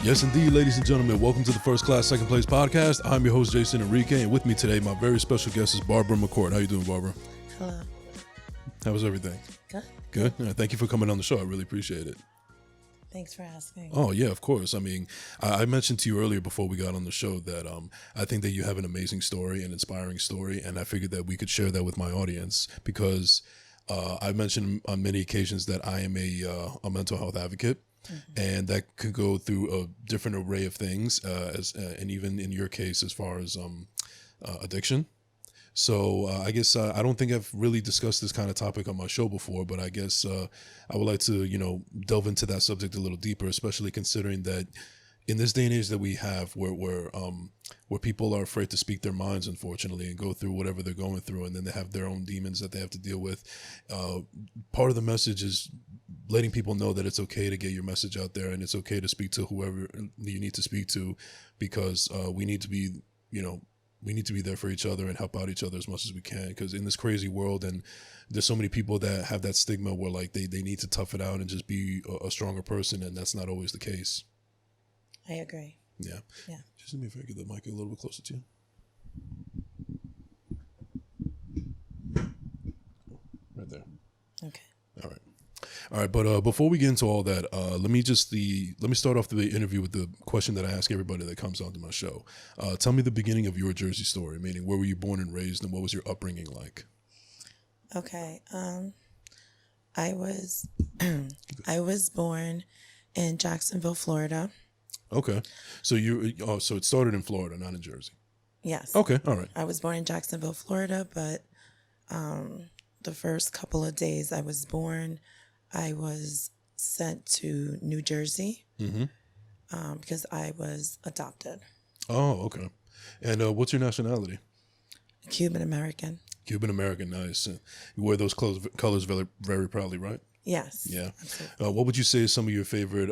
Yes, indeed, ladies and gentlemen. Welcome to the First Class, Second Place podcast. I'm your host, Jason Enrique, and with me today, my very special guest is Barbara McCourt. How you doing, Barbara? Hello. How was everything? Good. Good? Yeah, thank you for coming on the show. I really appreciate it. Thanks for asking. Oh, yeah, of course. I mean, I mentioned to you earlier before we got on the show that I think that you have an amazing story, an inspiring story, and I figured that we could share that with my audience because I mentioned on many occasions that I am a mental health advocate. Mm-hmm. And that could go through a different array of things, and even in your case, as far as addiction. So I guess I don't think I've really discussed this kind of topic on my show before, but I guess I would like to, delve into that subject a little deeper, especially considering that in this day and age that we have, where people are afraid to speak their minds, unfortunately, and go through whatever they're going through, and then they have their own demons that they have to deal with. Part of the message is letting people know that it's okay to get your message out there, and it's okay to speak to whoever you need to speak to, because we need to be, we need to be there for each other and help out each other as much as we can. Because in this crazy world, and there's so many people that have that stigma where like they need to tough it out and just be a stronger person, and that's not always the case. I agree. Yeah. Just let me get the mic a little bit closer to you. Right there. Okay. All right, but before we get into all that, let me start off the interview with the question that I ask everybody that comes onto my show. Tell me the beginning of your Jersey story, meaning where were you born and raised, and what was your upbringing like? Okay. I was I was born in Jacksonville, Florida. Okay, so so it started in Florida, not in Jersey. Yes. Okay, all right. I was born in Jacksonville, Florida, but the first couple of days I was born, I was sent to New Jersey because I was adopted. Oh, okay. And what's your nationality? Cuban American. Cuban American, nice. You wear those colors very, very proudly, right? Yes. Yeah. Absolutely. What would you say is some of your favorite,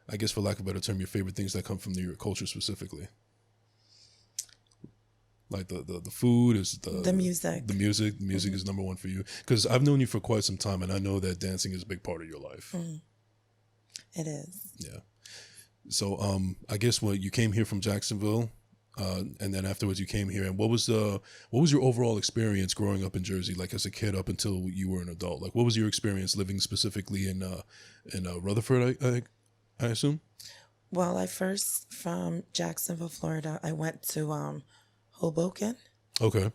I guess for lack of a better term, your favorite things that come from your culture specifically? Like the food is the music. The music is number one for you, because I've known you for quite some time, and I know that dancing is a big part of your life. It is. Yeah. So I guess you came here from Jacksonville, and then afterwards you came here. And what was your overall experience growing up in Jersey, like as a kid up until you were an adult? Like, what was your experience living specifically in Rutherford? I assume. Well, from Jacksonville, Florida, I went to Hoboken. Okay.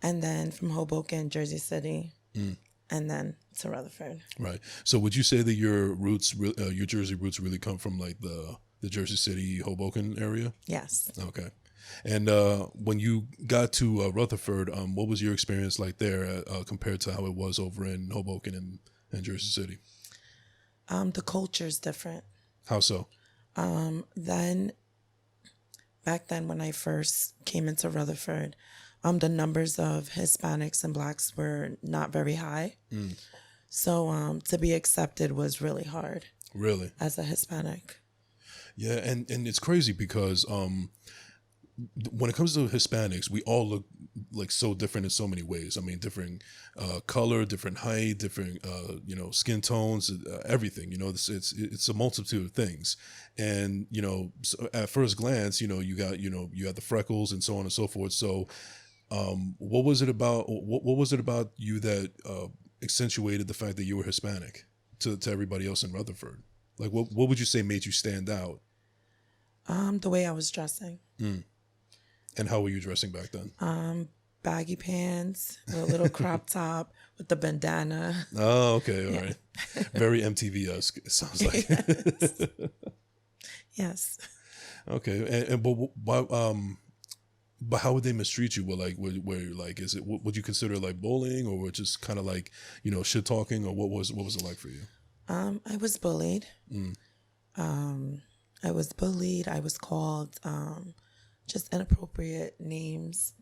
And then from Hoboken, Jersey City, and then to Rutherford. Right. So would you say that your Jersey roots really come from like the Jersey City, Hoboken area? Yes. Okay. And when you got to Rutherford, what was your experience like there compared to how it was over in Hoboken and Jersey City? The culture is different. How so? Back then, when I first came into Rutherford, the numbers of Hispanics and Blacks were not very high. So to be accepted was really hard. Really? As a Hispanic. Yeah, and it's crazy because when it comes to Hispanics, we all look like so different in so many ways. I mean, different color, different height, different skin tones, everything. It's a multitude of things. And so at first glance, you got the freckles and so on and so forth. So, what was it about? What was it about you that accentuated the fact that you were Hispanic to everybody else in Rutherford? Like, what would you say made you stand out? The way I was dressing. And how were you dressing back then? Baggy pants, with a little crop top with the bandana. Oh, okay, all right. Very MTV-esque, it sounds like. Yes. Yes. Okay, but how would they mistreat you? Is it, would you consider like bullying, or just kind of like shit talking, or what was it like for you? I was bullied. I was bullied. I was called just inappropriate names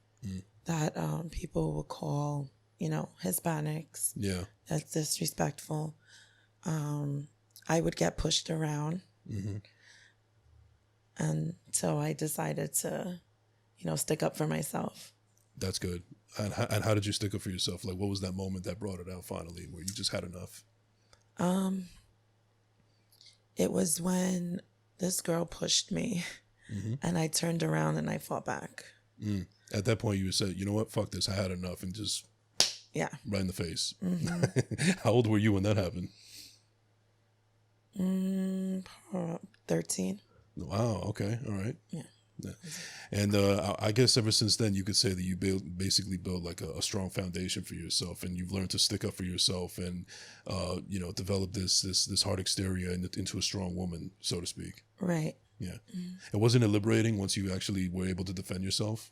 that people would call, Hispanics. Yeah. That's disrespectful. I would get pushed around. And so I decided to, stick up for myself. That's good. And how did you stick up for yourself? Like, what was that moment that brought it out finally, where you just had enough? It was when this girl pushed me, and I turned around and I fought back. At that point, you said, you know what, fuck this, I had enough, and just right in the face. How old were you when that happened? 13. Wow. Okay. All right. Yeah. And I guess ever since then, you could say that you basically built like a strong foundation for yourself, and you've learned to stick up for yourself, and develop this hard exterior into a strong woman, so to speak. Right. Yeah. And wasn't it liberating once you actually were able to defend yourself?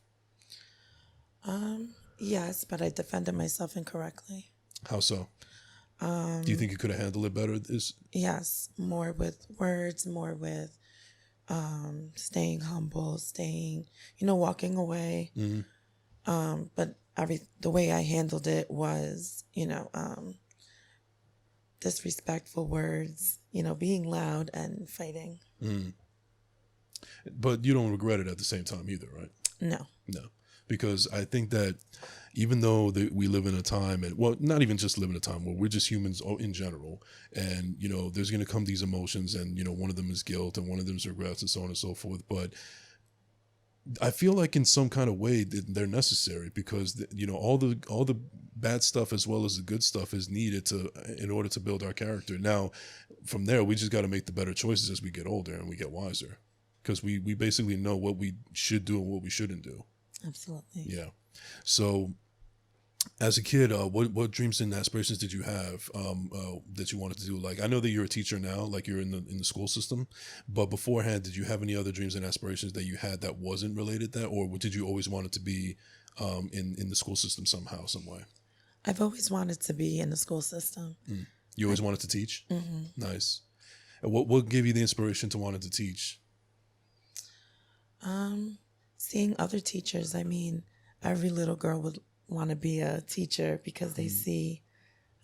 Yes, but I defended myself incorrectly. How so? Do you think you could have handled it better? Yes, more with words, more with staying humble, walking away. But the way I handled it was, disrespectful words, being loud and fighting. But you don't regret it at the same time either, right? No. Because I think that even though we live in a time, and well, not even just live in a time where we're just humans in general, and there's going to come these emotions, and one of them is guilt, and one of them is regrets, and so on and so forth. But I feel like in some kind of way they're necessary, because all the bad stuff as well as the good stuff is needed in order to build our character. Now, from there, we just got to make the better choices as we get older and we get wiser, because we basically know what we should do and what we shouldn't do. Absolutely. Yeah. So, as a kid, what dreams and aspirations did you have that you wanted to do? Like, I know that you're a teacher now, like you're in the school system, but beforehand, did you have any other dreams and aspirations that you had that wasn't related to that, or did you always want it to be in the school system somehow, some way? I've always wanted to be in the school system. You always wanted to teach? Nice. And what gave you the inspiration to wanting to teach? Seeing other teachers. I mean, every little girl would want to be a teacher because they see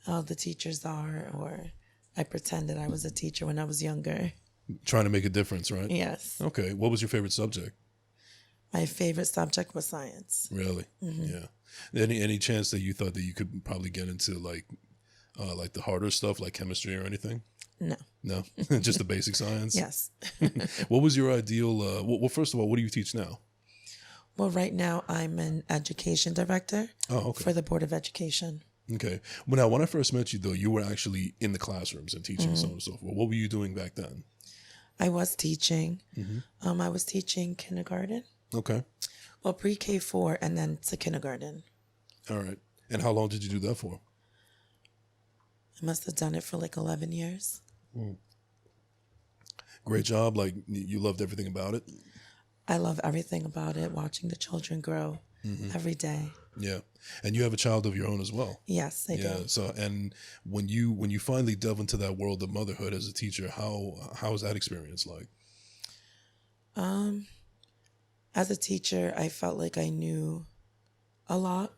how the teachers are, or I pretended I was a teacher when I was younger. Trying to make a difference, right? Yes. Okay. What was your favorite subject? My favorite subject was science. Really? Yeah. Any chance that you thought that you could probably get into like the harder stuff, like chemistry or anything? No, just the basic science. Yes. What was your ideal? Well, first of all, what do you teach now? Well, right now I'm an education director for the Board of Education. Okay. Well, now, when I first met you, though, you were actually in the classrooms and teaching, so on and so forth. What were you doing back then? I was teaching. I was teaching kindergarten. Okay. Well, pre-K4 and then to kindergarten. All right. And how long did you do that for? I must have done it for like 11 years. Great job. Like, you loved everything about it? I love everything about it, watching the children grow every day. Yeah. And you have a child of your own as well. Yes, I do. Yeah. So, and when you finally delve into that world of motherhood as a teacher, how is that experience like? As a teacher, I felt like I knew a lot,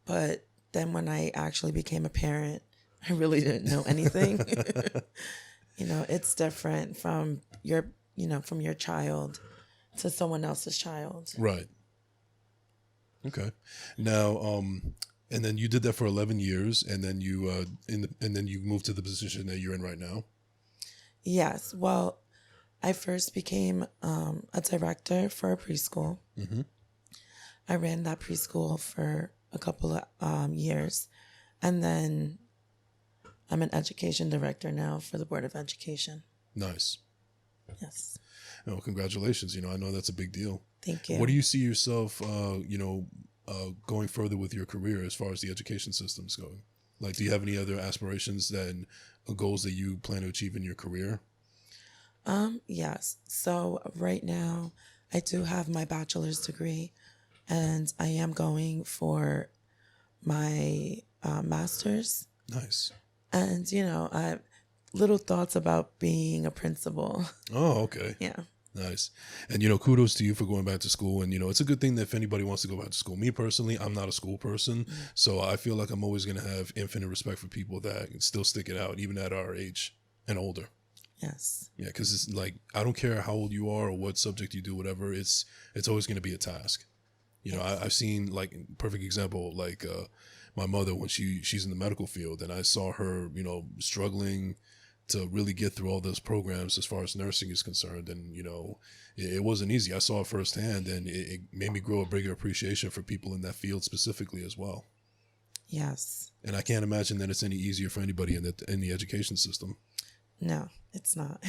but then when I actually became a parent, I really didn't know anything. It's different from your child to someone else's child. Right. Okay. Now, and then you did that for 11 years, and then you and then you moved to the position that you're in right now. Yes. Well, I first became a director for a preschool. I ran that preschool for a couple of years, and then I'm an education director now for the Board of Education. Nice. Yes. Oh, congratulations. I know that's a big deal. Thank you. What do you see yourself, going further with your career as far as the education system's going? Like, do you have any other aspirations and goals that you plan to achieve in your career? Yes. So right now I do have my bachelor's degree, and I am going for my master's. Nice. And, I have little thoughts about being a principal. Oh, okay. Yeah. Nice. And, kudos to you for going back to school. And, it's a good thing that if anybody wants to go back to school. Me personally, I'm not a school person. So I feel like I'm always going to have infinite respect for people that can still stick it out, even at our age and older. Yes. Yeah, because it's like, I don't care how old you are or what subject you do, whatever, it's always going to be a task. I've seen, like, perfect example, like my mother when she's in the medical field, and I saw her, struggling to really get through all those programs as far as nursing is concerned. And, it wasn't easy. I saw it firsthand, and it made me grow a bigger appreciation for people in that field specifically as well. Yes. And I can't imagine that it's any easier for anybody in the education system. No, it's not.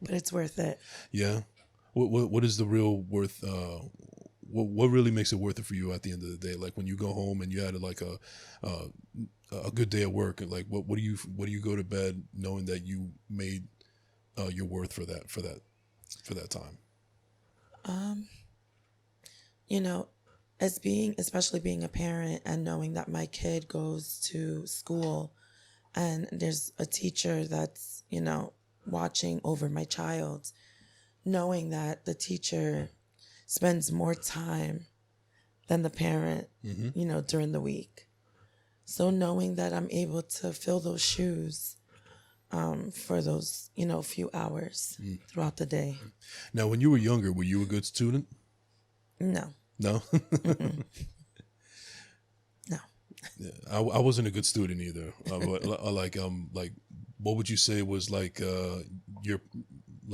But it's worth it. Yeah. What is the real worth? What really makes it worth it for you at the end of the day? Like when you go home and you had like a good day at work, like what do you go to bed knowing that you made your worth for that time? Especially being a parent and knowing that my kid goes to school and there's a teacher that's, watching over my child, knowing that the teacher spends more time than the parent, during the week. So knowing that I'm able to fill those shoes for those, few hours throughout the day. Now, when you were younger, were you a good student? No. No? No. Yeah, I wasn't a good student either. What would you say was your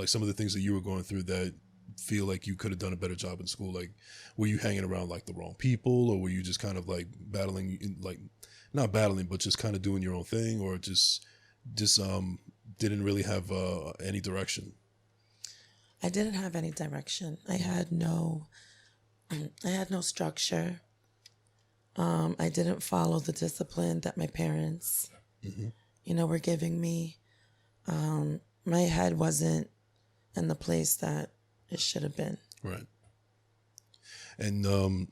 some of the things that you were going through that feel like you could have done a better job in school? Like, were you hanging around like the wrong people, or were you just kind of like battling, not battling, but just kind of doing your own thing, or just didn't really have any direction? I didn't have any direction. I had no structure. I didn't follow the discipline that my parents, were giving me. My head wasn't in the place that it should have been. Right. And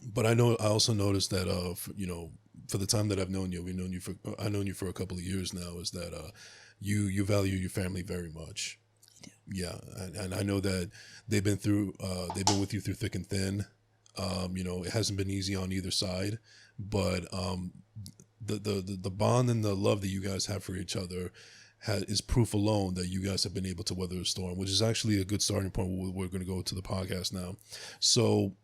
but I also noticed that for the time that I've known you, I've known you for a couple of years now, is that you value your family very much. Yeah, and I know that they've been with you through thick and thin. It hasn't been easy on either side, but the bond and the love that you guys have for each other is proof alone that you guys have been able to weather the storm, which is actually a good starting point. We're going to go to the podcast now. So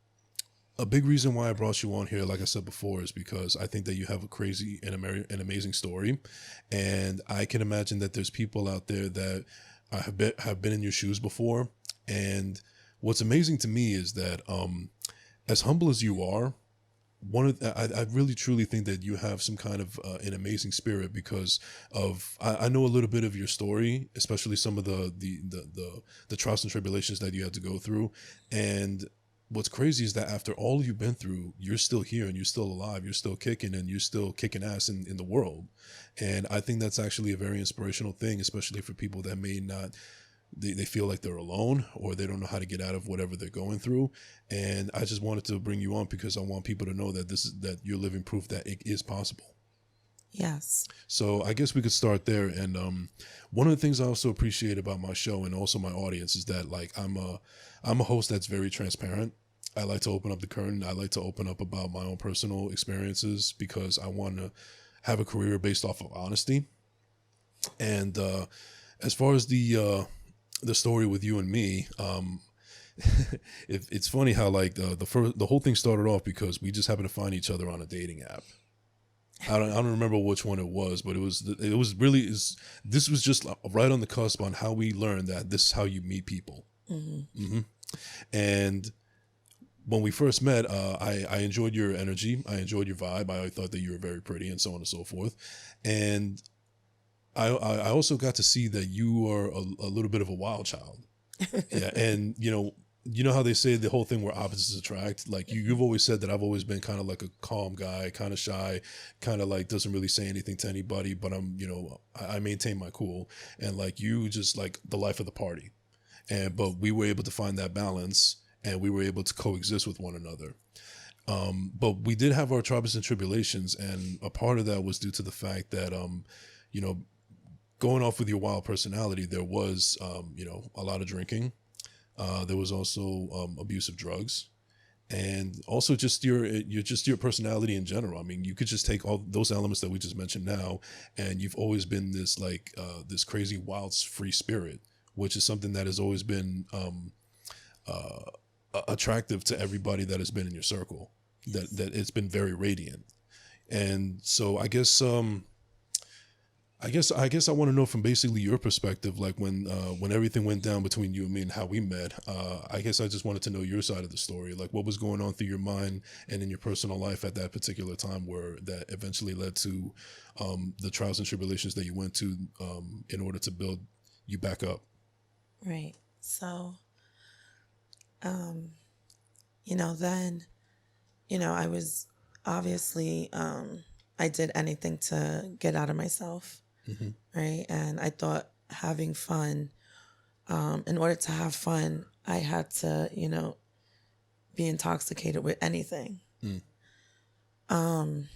a big reason why I brought you on here, like I said before, is because I think that you have a crazy and amazing story, and I can imagine that there's people out there that have been in your shoes before. And what's amazing to me is that as humble as you are, I really truly think that you have some kind of an amazing spirit, because of I know a little bit of your story, especially some of the trials and tribulations that you had to go through. And what's crazy is that after all you've been through, you're still here and you're still alive, you're still kicking, and you're still kicking ass in the world. And I think that's actually a very inspirational thing, especially for people that may not, they feel like they're alone, or they don't know how to get out of whatever they're going through. And I just wanted to bring you on because I want people to know that that you're living proof that it is possible. Yes. So I guess we could start there. And one of the things I also appreciate about my show and also my audience is that I'm a host that's very transparent. I like to open up the curtain. I like to open up about my own personal experiences because I want to have a career based off of honesty. And as far as the story with you and me, it's funny how the whole thing started off because we just happened to find each other on a dating app. I don't remember which one it was, but this was just right on the cusp on how we learned that this is how you meet people. Mm-hmm. Mm-hmm. And when we first met, I enjoyed your energy. I enjoyed your vibe. I thought that you were very pretty and so on and so forth. And I also got to see that you are a little bit of a wild child. Yeah. And, you know how they say the whole thing where opposites attract? Like you've always said that I've always been kind of like a calm guy, kind of shy, kind of like doesn't really say anything to anybody, but I maintain my cool. And like you just like the life of the party. But we were able to find that balance and we were able to coexist with one another. But we did have our troubles and tribulations. And a part of that was due to the fact that, going off with your wild personality, there was, a lot of drinking. There was also abuse of drugs, and also just your personality in general. I mean, you could just take all those elements that we just mentioned now, and you've always been this this crazy wild free spirit, which is something that has always been attractive to everybody that has been in your circle. That it's been very radiant, and so I guess I guess I want to know from basically your perspective, like when everything went down between you and me and how we met. I guess I just wanted to know your side of the story, like what was going on through your mind and in your personal life at that particular time, where that eventually led to the trials and tribulations that you went to in order to build you back up. Right. So, then, I was obviously, I did anything to get out of myself. Mm-hmm. Right. And I thought having fun, in order to have fun, I had to, be intoxicated with anything. Mm. And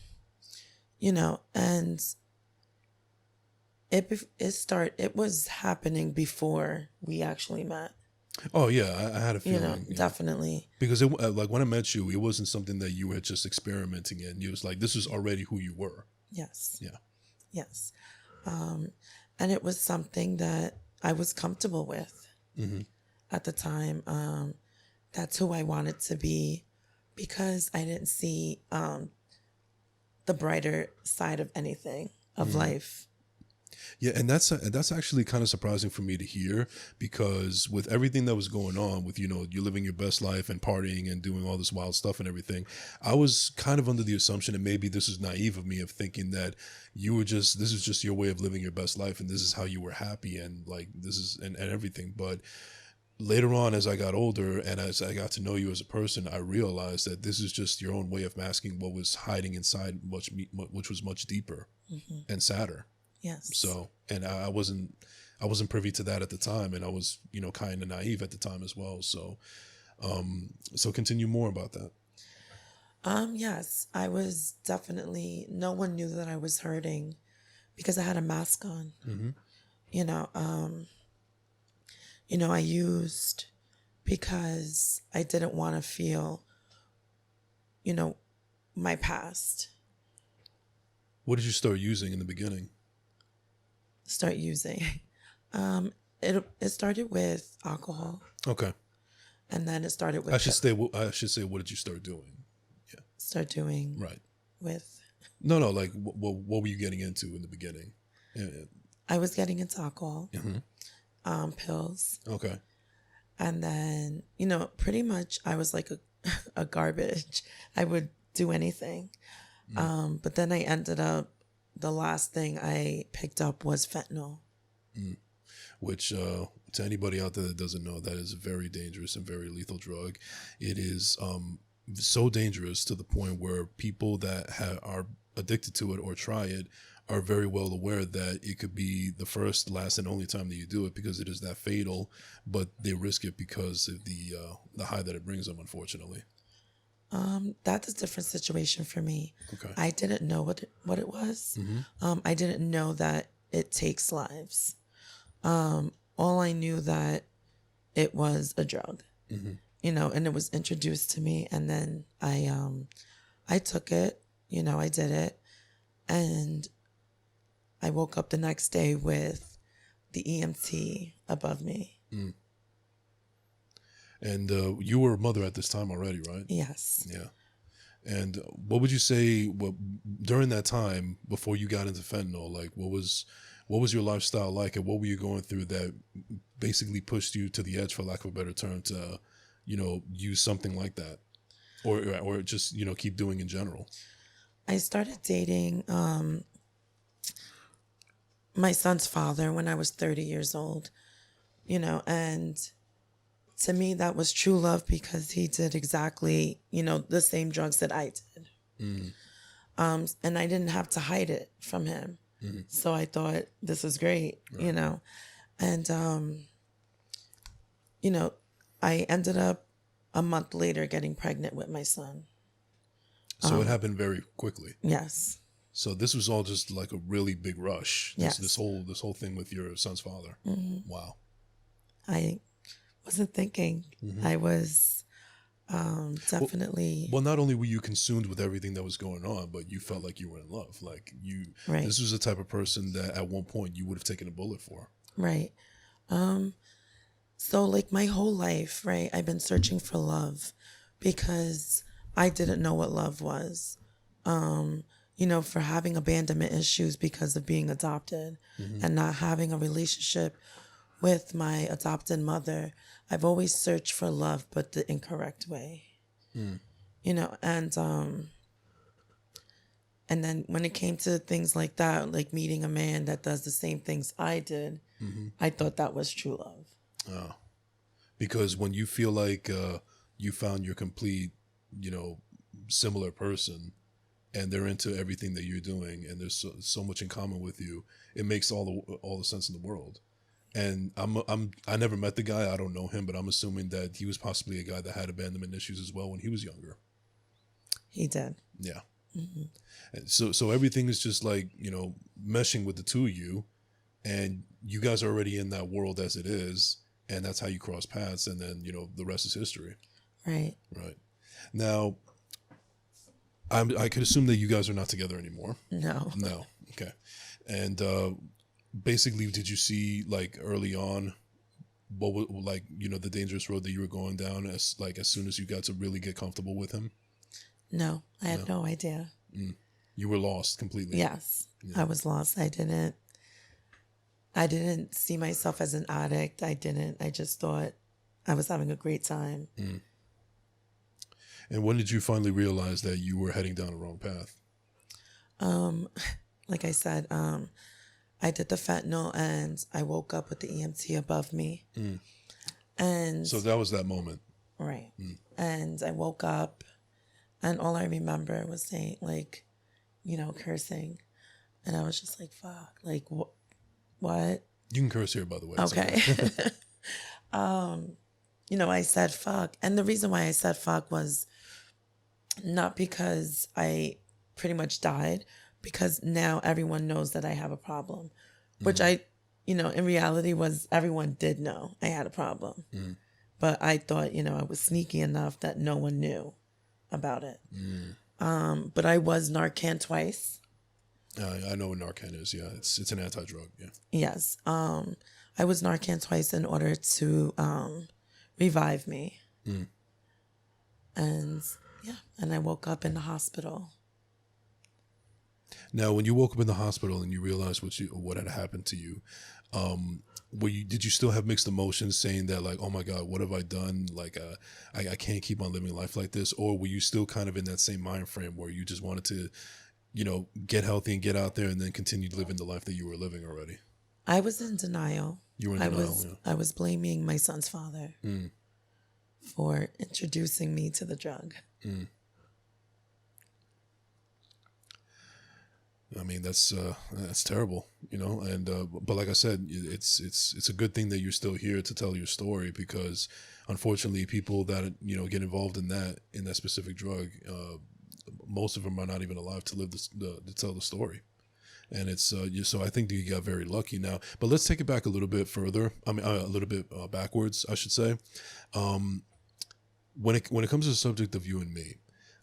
it was happening before we actually met. Oh yeah, I had a feeling. Definitely. Because like when I met you, it wasn't something that you were just experimenting in. It was like, this is already who you were. Yes. Yeah. Yes. And it was something that I was comfortable with at the time. That's who I wanted to be, because I didn't see the brighter side of anything of life. Yeah, and that's actually kind of surprising for me to hear, because with everything that was going on with, you living your best life and partying and doing all this wild stuff and everything, I was kind of under the assumption, and maybe this is naive of me, of thinking that this is just your way of living your best life and this is how you were happy and like this is and everything. But later on, as I got older and as I got to know you as a person, I realized that this is just your own way of masking what was hiding inside, which was much deeper and sadder. Yes. So, and I wasn't privy to that at the time, and I was, kind of naive at the time as well. So, so continue more about that. Yes, I was definitely, no one knew that I was hurting because I had a mask on. Mm-hmm. I used because I didn't want to feel, my past. What did you start using in the beginning? It started with alcohol. Okay. And then it started with I should say what did you start doing? Yeah. Start doing right with No, like what were you getting into in the beginning? Yeah. I was getting into alcohol. Mm-hmm. Pills. Okay. And then, pretty much I was like a garbage. I would do anything. But then I ended up, the last thing I picked up was fentanyl. Which, to anybody out there that doesn't know, that is a very dangerous and very lethal drug. It is so dangerous to the point where people that are addicted to it or try it are very well aware that it could be the first, last, and only time that you do it, because it is that fatal, but they risk it because of the high that it brings them, unfortunately. That's a different situation for me. Okay. I didn't know what it was. Mm-hmm. I didn't know that it takes lives. All I knew that it was a drug, mm-hmm. And it was introduced to me, and then I took it, I did it, and I woke up the next day with the EMT above me. Mm. And you were a mother at this time already, right? Yes. Yeah. And what would you say during that time before you got into fentanyl? Like, what was your lifestyle like, and what were you going through that basically pushed you to the edge, for lack of a better term, to use something like that, or just keep doing in general? I started dating my son's father when I was 30 years old, and to me, that was true love, because he did exactly, the same drugs that I did. Mm-hmm. And I didn't have to hide it from him. Mm-hmm. So I thought, this is great, right. And, I ended up a month later getting pregnant with my son. So it happened very quickly. Yes. So this was all just like a really big rush. Yes. This whole thing with your son's father. Mm-hmm. Wow. I wasn't thinking. Mm-hmm. I was definitely. Well, not only were you consumed with everything that was going on, but you felt like you were in love. Like right. This was the type of person that at one point you would have taken a bullet for. Right. So like my whole life, right, I've been searching for love, because I didn't know what love was. for having abandonment issues because of being adopted and not having a relationship with my adopted mother. I've always searched for love, but the incorrect way. And then when it came to things like that, like meeting a man that does the same things I did, I thought that was true love. Oh. Because when you feel like you found your complete, similar person, and they're into everything that you're doing, and there's so much in common with you, it makes all the sense in the world. And I never met the guy. I don't know him, but I'm assuming that he was possibly a guy that had abandonment issues as well when he was younger. He did. Yeah. And so everything is just like, meshing with the two of you, and you guys are already in that world as it is, and that's how you cross paths, and then, the rest is history. Right. Right. Now, I could assume that you guys are not together anymore. No. No. Okay. And basically, did you see, like, early on what was, like, the dangerous road that you were going down as soon as you got to really get comfortable with him? No, I had no idea. You were lost completely. Yes, yeah. I was lost. I didn't see myself as an addict. I just thought I was having a great time. And when did you finally realize that you were heading down the wrong path? Like I said, I did the fentanyl and I woke up with the EMT above me. And so that was that moment. Right. And I woke up and all I remember was saying, like, cursing. And I was just like, fuck, like, what? You can curse here, by the way. Okay. I said fuck. And the reason why I said fuck was not because I pretty much died, because now everyone knows that I have a problem, which I, in reality was everyone did know I had a problem. But I thought, I was sneaky enough that no one knew about it. But I was Narcan twice. I know what Narcan is. Yeah, it's an anti-drug. Yeah. Yes. I was Narcan twice in order to revive me. And I woke up in the hospital. Now, when you woke up in the hospital and you realized what had happened to you, did you still have mixed emotions, saying that, like, oh my God, what have I done? Like, I can't keep on living life like this, or were you still kind of in that same mind frame where you just wanted to, get healthy and get out there and then continue living the life that you were living already? I was in denial. You were in denial. I was blaming my son's father for introducing me to the drug. I mean, that's terrible, and but like I said, it's a good thing that you're still here to tell your story, because unfortunately people that get involved in that specific drug, most of them are not even alive to live to tell the story. And it's so I think that you got very lucky now. But let's take it back a little bit further. I mean, a little bit backwards, I should say. When it comes to the subject of you and me,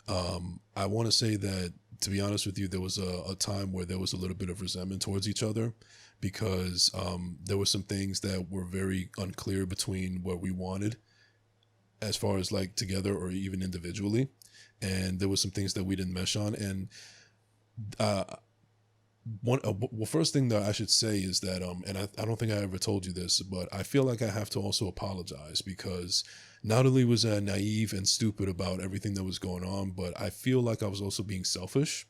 I want to say that, to be honest with you, there was a time where there was a little bit of resentment towards each other, because there were some things that were very unclear between what we wanted as far as, like, together or even individually. And there were some things that we didn't mesh on. And first thing that I should say is that, and I don't think I ever told you this, but I feel like I have to also apologize, because not only was I naive and stupid about everything that was going on, but I feel like I was also being selfish,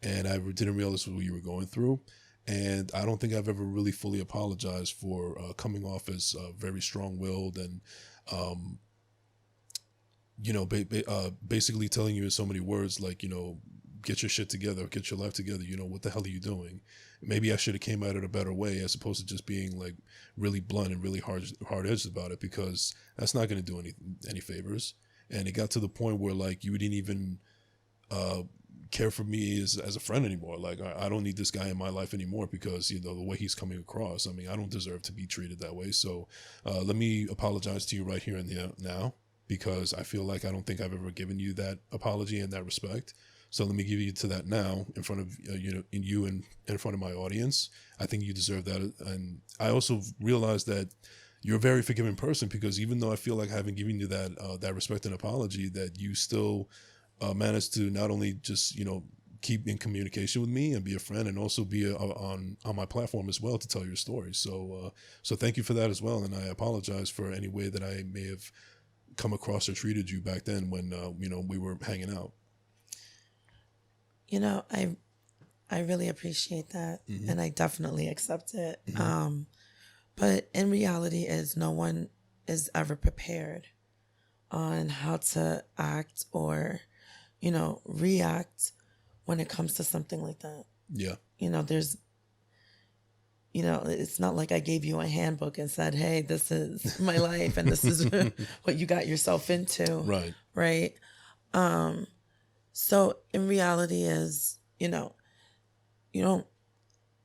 and I didn't realize what you were going through. And I don't think I've ever really fully apologized for coming off as very strong-willed and, basically telling you in so many words, like, get your shit together, get your life together. What the hell are you doing? Maybe I should have came at it a better way, as opposed to just being, like, really blunt and really hard-edged about it, because that's not going to do any favors. And it got to the point where, like, you didn't even care for me as a friend anymore. Like, I don't need this guy in my life anymore, because, the way he's coming across, I mean, I don't deserve to be treated that way. So let me apologize to you right here and now, because I feel like I don't think I've ever given you that apology and that respect. So let me give you to that now in front of you and in front of my audience. I think you deserve that. And I also realize that you're a very forgiving person, because even though I feel like I haven't given you that respect and apology, that you still managed to not only just, keep in communication with me and be a friend, and also be on my platform as well to tell your story. So so thank you for that as well, and I apologize for any way that I may have come across or treated you back then when we were hanging out. I really appreciate that, Mm-hmm. and I definitely accept it. Mm-hmm. But in reality, is no one is ever prepared on how to act or, react when it comes to something like that. Yeah. There's, it's not like I gave you a handbook and said, hey, this is my life and this is what you got yourself into. Right. Right. So in reality is,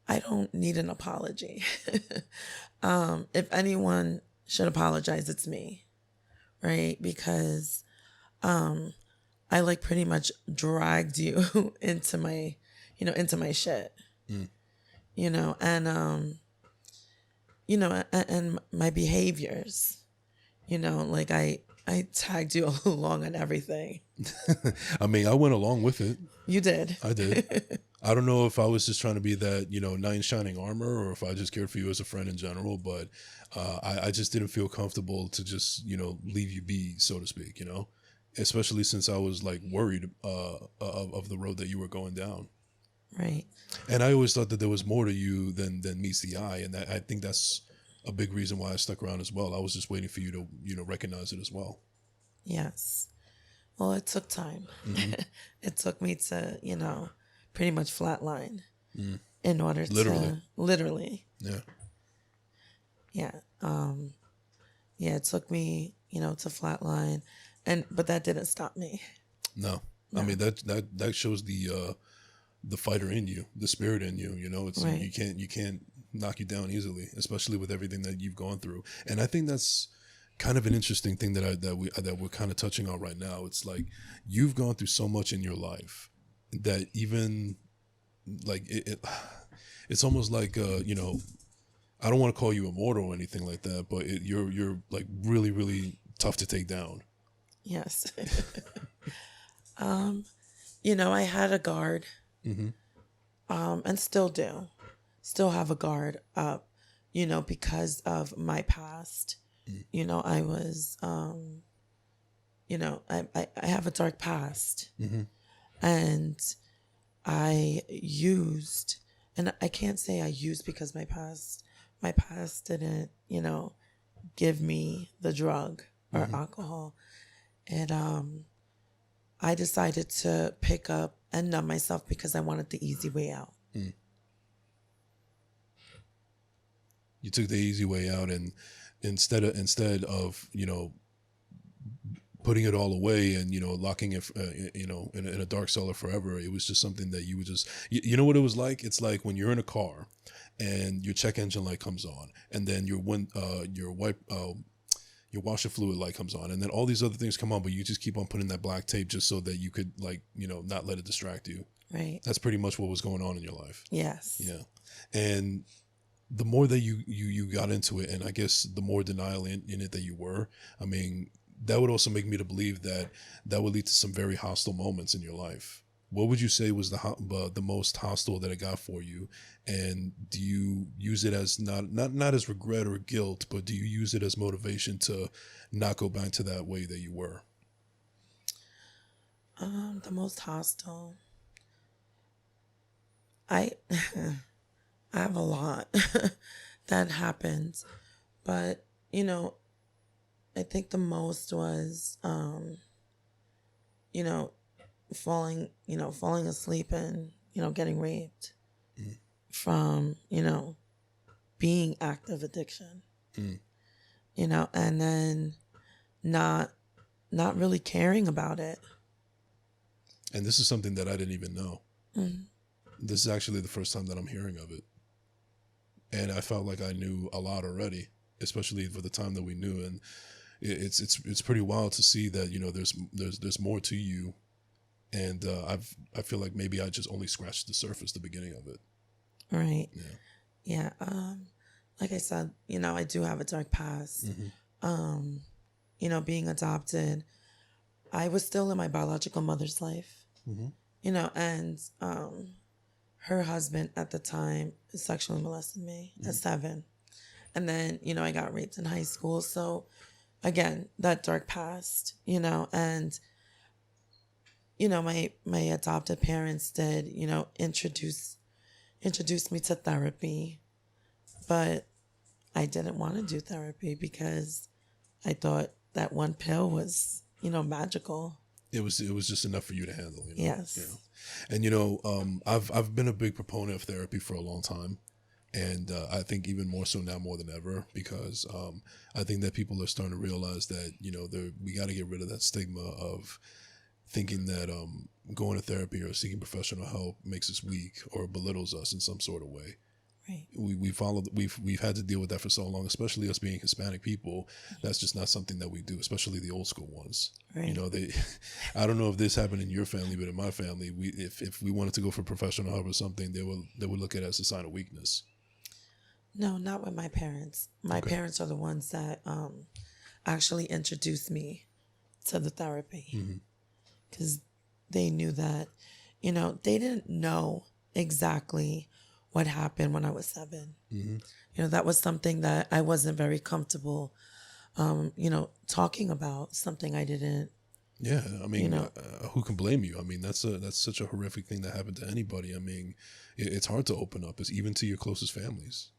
I don't need an apology. If anyone should apologize, it's me. Right. Because, I like pretty much dragged you into my shit, and, and my behaviors, like I tagged you along on everything. I mean, I went along with it. You did. I did. I don't know if I was just trying to be that, knight in shining armor, or if I just cared for you as a friend in general, but I just didn't feel comfortable to just, leave you be, so to speak, especially since I was like worried of the road that you were going down. Right. And I always thought that there was more to you than meets the eye. And I think that's a big reason why I stuck around as well. I was just waiting for you to, recognize it as well. Yes. Well, it took time. Mm-hmm. It took me to, pretty much flatline in order Literally. Literally. Yeah. Yeah. It took me, to flatline, but that didn't stop me. No. I mean, that shows the fighter in you, the spirit in you. It's right. you can't knock you down easily, especially with everything that you've gone through. And I think that's kind of an interesting thing that we're kind of touching on right now. It's like you've gone through so much in your life that even like it's almost like I don't want to call you immortal or anything like that, but you're like really, really tough to take down. Yes. I had a guard, mm-hmm. and still do. Still have a guard up, because of my past. I was, I have a dark past. Mm-hmm. And I used, and I can't say I used because my past didn't, give me the drug or mm-hmm. alcohol. And I decided to pick up and numb myself because I wanted the easy way out. Mm. You took the easy way out, and instead of putting it all away and locking it in a dark cellar forever, it was just something that you would just you know what it was like. It's like when you're in a car and your check engine light comes on, and then your washer fluid light comes on, and then all these other things come on, but you just keep on putting that black tape just so that you could not let it distract you. Right. That's pretty much what was going on in your life. Yes. Yeah. And the more that you got into it, and I guess the more denial in it that you were, I mean, that would also make me to believe that would lead to some very hostile moments in your life. What would you say was the most hostile that it got for you? And do you use it as not as regret or guilt, but do you use it as motivation to not go back to that way that you were? The most hostile. I have a lot that happens, but I think the most was falling asleep and getting raped from being active addiction, and then not really caring about it. And this is something that I didn't even know. Mm-hmm. This is actually the first time that I'm hearing of it. And I felt like I knew a lot already, especially for the time that we knew. And it's pretty wild to see that, there's more to you. And I feel like maybe I just only scratched the surface, the beginning of it. Right. Yeah. Yeah. Like I said, I do have a dark past. Mm-hmm. Being adopted, I was still in my biological mother's life. Mm-hmm. and her husband at the time sexually molested me at 7. And then, I got raped in high school. So again, that dark past, and, my adopted parents did, introduce me to therapy, but I didn't want to do therapy because I thought that one pill was, magical. It was just enough for you to handle, Yes. And I've been a big proponent of therapy for a long time, and I think even more so now more than ever, because I think that people are starting to realize that we got to get rid of that stigma of thinking that going to therapy or seeking professional help makes us weak or belittles us in some sort of way. Right. We've had to deal with that for so long, especially us being Hispanic people. That's just not something that we do, especially the old school ones. Right. I don't know if this happened in your family, but in my family, if we wanted to go for professional help or something, they would look at it as a sign of weakness. No, not with my parents. My parents are the ones that actually introduced me to the therapy, because they knew that, they didn't know exactly what happened when I was 7. That was something that I wasn't very comfortable, talking about, something I didn't. Yeah, I mean, who can blame you? I mean, that's such a horrific thing that happened to anybody. I mean, it's hard to open up, even to your closest families.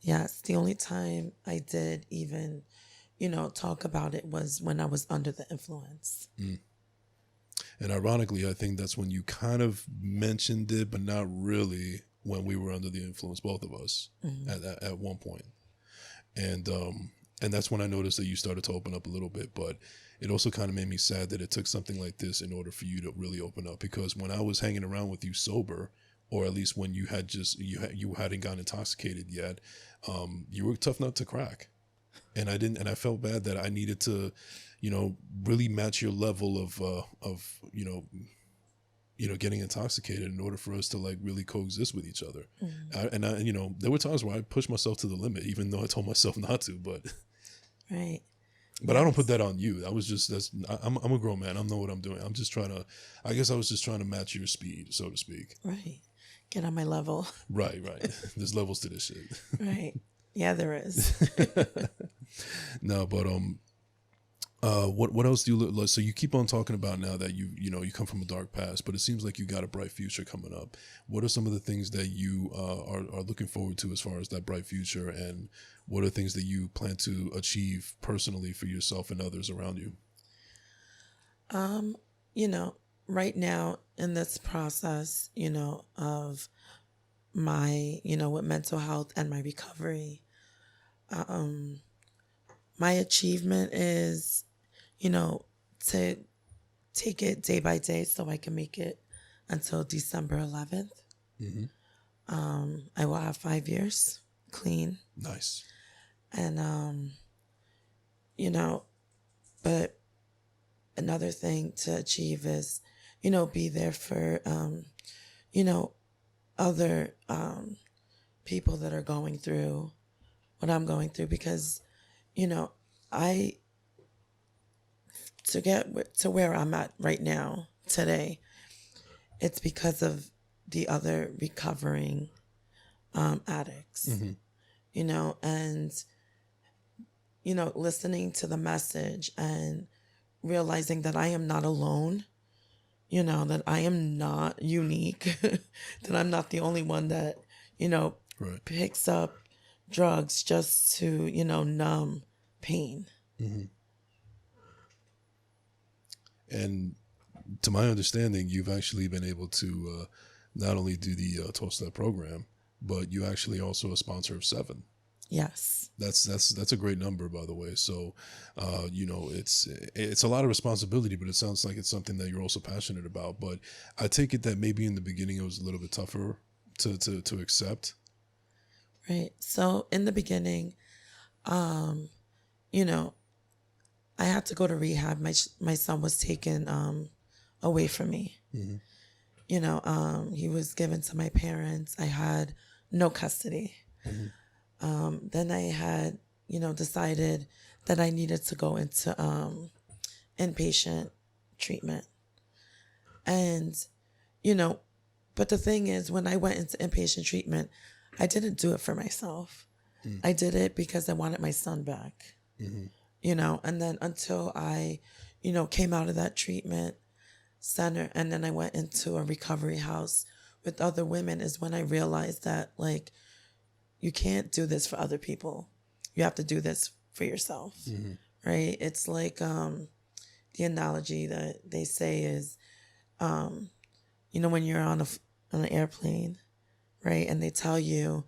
Yes, the only time I did even, talk about it was when I was under the influence. And ironically, I think that's when you kind of mentioned it, but not really, when we were under the influence, both of us, at one point. And that's when I noticed that you started to open up a little bit. But it also kind of made me sad that it took something like this in order for you to really open up. Because when I was hanging around with you sober, or at least when you hadn't gotten intoxicated yet, you were a tough nut to crack. And I felt bad that I needed to, really match your level of getting intoxicated in order for us to like really coexist with each other. There were times where I pushed myself to the limit, even though I told myself not to, but. Right. But yes. I don't put that on you. I'm a grown man. I know what I'm doing. I was just trying to match your speed, so to speak. Right. Get on my level. Right. There's levels to this shit. Right. Yeah, there is. No, but what else do you look like? So you keep on talking about now that you come from a dark past, but it seems like you got a bright future coming up. What are some of the things that you are looking forward to as far as that bright future, and what are things that you plan to achieve personally for yourself and others around you? Right now in this process, of my, with mental health and my recovery, my achievement is, to take it day by day so I can make it until December 11th. I will have 5 years clean. Nice. And, but another thing to achieve is, be there for, other people that are going through what I'm going through, because, to get to where I'm at right now today, it's because of the other recovering addicts, and, listening to the message and realizing that I am not alone, that I am not unique, that I'm not the only one that, right. picks up drugs just to, numb pain. And to my understanding, you've actually been able to not only do the 12-step program, but you actually also a sponsor of 7. Yes. That's a great number, by the way. So, it's a lot of responsibility, but it sounds like it's something that you're also passionate about. But I take it that maybe in the beginning it was a little bit tougher to accept. Right. So in the beginning, I had to go to rehab. My son was taken away from me. He was given to my parents. I had no custody. Then I had, decided that I needed to go into inpatient treatment. And, you know, but the thing is, when I went into inpatient treatment, I didn't do it for myself. I did it because I wanted my son back, you know, and then until I, you know, came out of that treatment center and then I went into a recovery house with other women is when I realized that, like, you can't do this for other people. You have to do this for yourself, right? It's like the analogy that they say is, you know, when you're on an airplane, right, and they tell you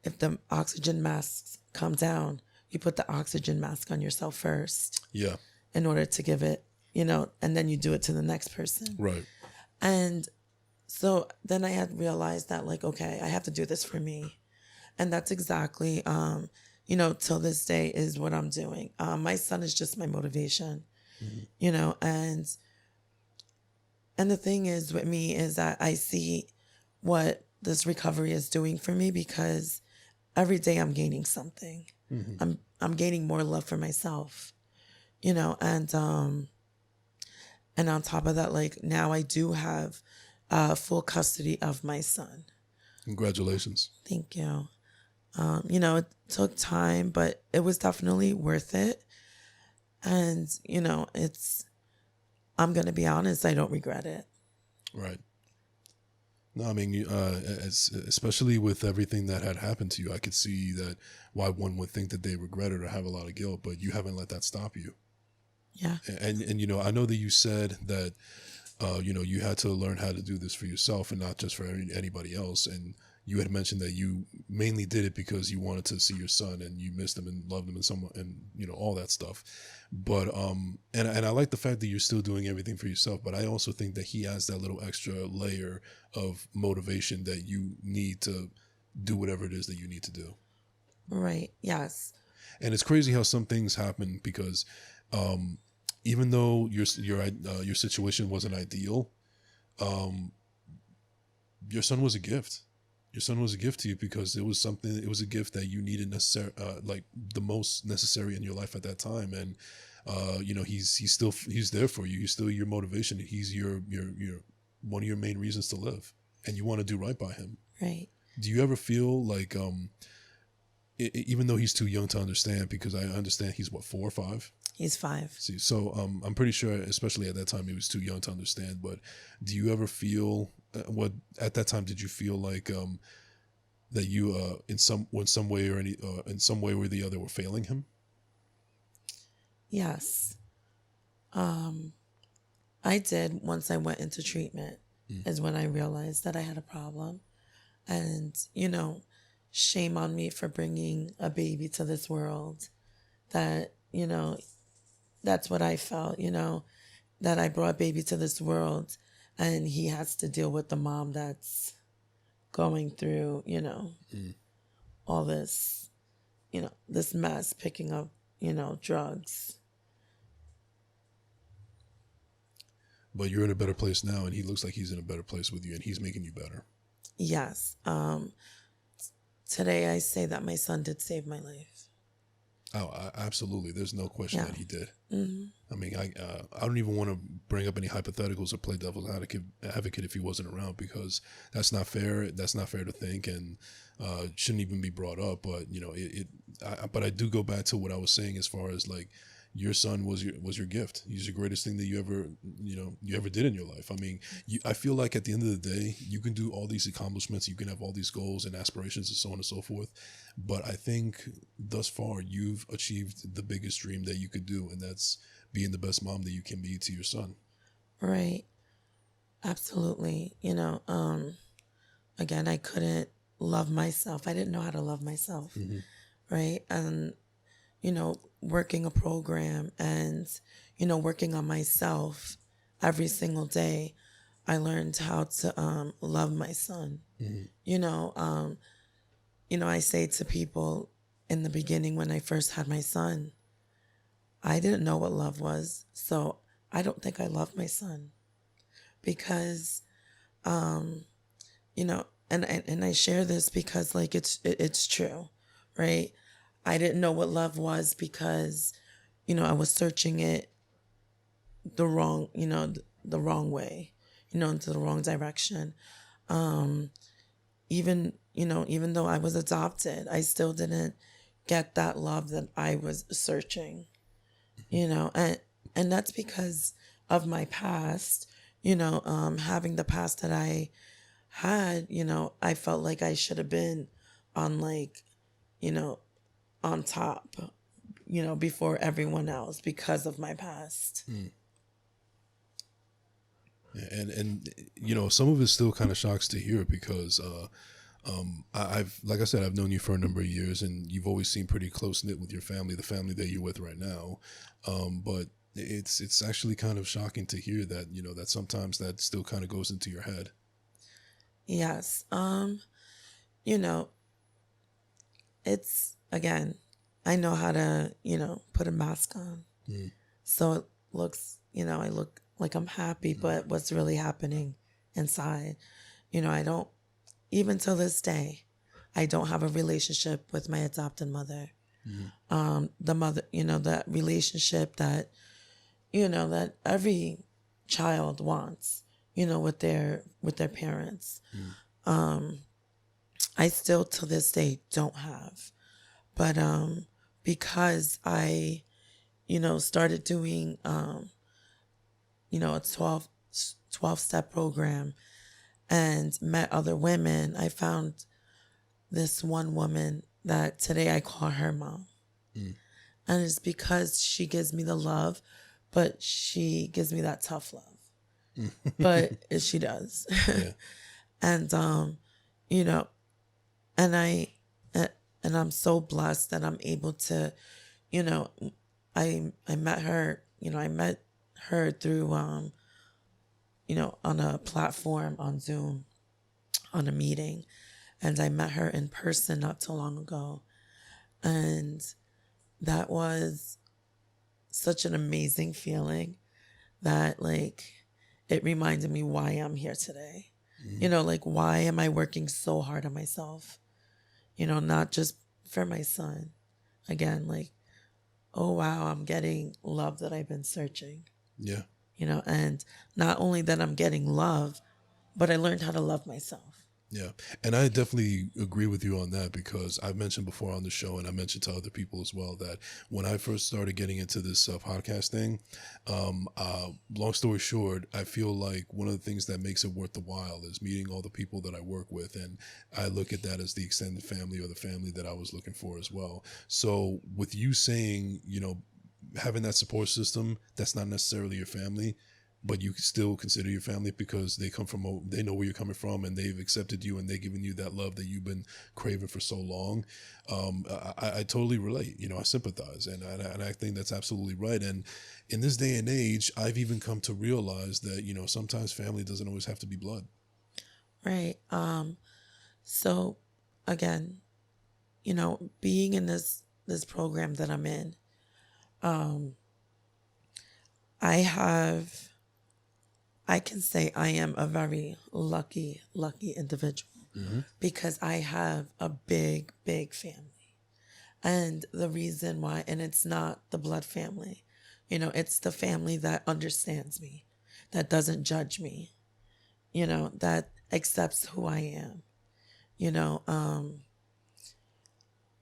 if the oxygen masks come down, you put the oxygen mask on yourself first. Yeah. In order to give it, you know, and then you do it to the next person. Right. And so then I had realized that, like, okay, I have to do this for me. And that's exactly, you know, till this day is what I'm doing. My son is just my motivation, you know, and the thing is with me is that I see what this recovery is doing for me because every day I'm gaining something. I'm gaining more love for myself, you know, and on top of that, like, now I do have full custody of my son. Congratulations. Thank you. You know, it took time, but it was definitely worth it. And, you know, I'm going to be honest, I don't regret it. Right. No, I mean, especially with everything that had happened to you, I could see that why one would think that they regret it or have a lot of guilt, but you haven't let that stop you. Yeah. And you know, I know that you said that, you know, you had to learn how to do this for yourself and not just for anybody else. And you had mentioned that you mainly did it because you wanted to see your son and you missed him and loved him and you know, all that stuff. But and I like the fact that you're still doing everything for yourself, but I also think that he has that little extra layer of motivation that you need to do whatever it is that you need to do. Right. Yes. And it's crazy how some things happen because even though your situation wasn't ideal, your son was a gift. Your son was a gift to you because it was a gift that you needed like the most necessary in your life at that time. And, you know, he's there for you. He's still your motivation. He's your one of your main reasons to live, and you want to do right by him. Right. Do you ever feel like, even though he's too young to understand, because I understand he's what, 4 or 5? He's 5. See, so I'm pretty sure, especially at that time, he was too young to understand. But do you ever feel what at that time? Did you feel like that you in some way or in some way or the other were failing him? Yes. I did once I went into treatment is when I realized that I had a problem. And, you know, shame on me for bringing a baby to this world. That, you know, that's what I felt, you know, that I brought baby to this world and he has to deal with the mom that's going through, you know, all this, you know, this mess, picking up, you know, drugs. But you're in a better place now, and he looks like he's in a better place with you, and he's making you better. Yes. Today I say that my son did save my life. Oh, absolutely. There's no question that he did. Mm-hmm. I mean, I don't even want to bring up any hypotheticals or play devil's advocate if he wasn't around, because that's not fair. That's not fair to think, and shouldn't even be brought up. But you know, but I do go back to what I was saying as far as like your son was your gift. He's the greatest thing that you ever did in your life. I mean, I feel like at the end of the day, you can do all these accomplishments, you can have all these goals and aspirations and so on and so forth. But I think thus far you've achieved the biggest dream that you could do, and that's being the best mom that you can be to your son. Right. Absolutely. You know, again, I couldn't love myself. I didn't know how to love myself. Mm-hmm. Right. And, you know, working a program and, you know, working on myself every single day, I learned how to love my son. Mm-hmm. You know, I say to people in the beginning when I first had my son, I didn't know what love was. So I don't think I love my son because, you know, and I share this because like it's true, right? I didn't know what love was because, you know, I was searching it the wrong the wrong way, into the wrong direction. Even though I was adopted, I still didn't get that love that I was searching, and that's because of my past, having the past that I had, I felt like I should have been on on top, before everyone else because of my past. And some of it still kind of shocks to hear because I've like I said, I've known you for a number of years, and you've always seemed pretty close knit with your family, the family that you're with right now. But it's actually kind of shocking to hear that that sometimes that still kind of goes into your head. Yes. It's, again, I know how to put a mask on, so it looks, I look like I'm happy, but what's really happening inside, I don't, even till this day, I don't have a relationship with my adopted mother. The mother, that relationship that, that every child wants, with their parents. I still to this day don't have, but because I, started doing, a 12-step program and met other women, I found this one woman that today I call her mom. And it's because she gives me the love, but she gives me that tough love. But she does. Yeah. And, and I'm so blessed that I'm able to, I met her, I met her through, on a platform on Zoom, on a meeting, and I met her in person not too long ago. And that was such an amazing feeling that, it reminded me why I'm here today. Why am I working so hard on myself? Not just for my son. Again, oh, wow, I'm getting love that I've been searching. Yeah. And not only that I'm getting love, but I learned how to love myself. Yeah. And I definitely agree with you on that because I've mentioned before on the show, and I mentioned to other people as well, that when I first started getting into this podcast thing, long story short, I feel like one of the things that makes it worth the while is meeting all the people that I work with. And I look at that as the extended family or the family that I was looking for as well. So with you saying, having that support system, that's not necessarily your family, but you still consider your family because they know where you're coming from and they've accepted you and they've given you that love that you've been craving for so long. I totally relate, I sympathize and I think that's absolutely right. And in this day and age, I've even come to realize that, sometimes family doesn't always have to be blood. Right. So again, being in this program that I'm in, I can say I am a very lucky individual because I have a big, big family. And the reason why, and it's not the blood family, it's the family that understands me, that doesn't judge me, that accepts who I am.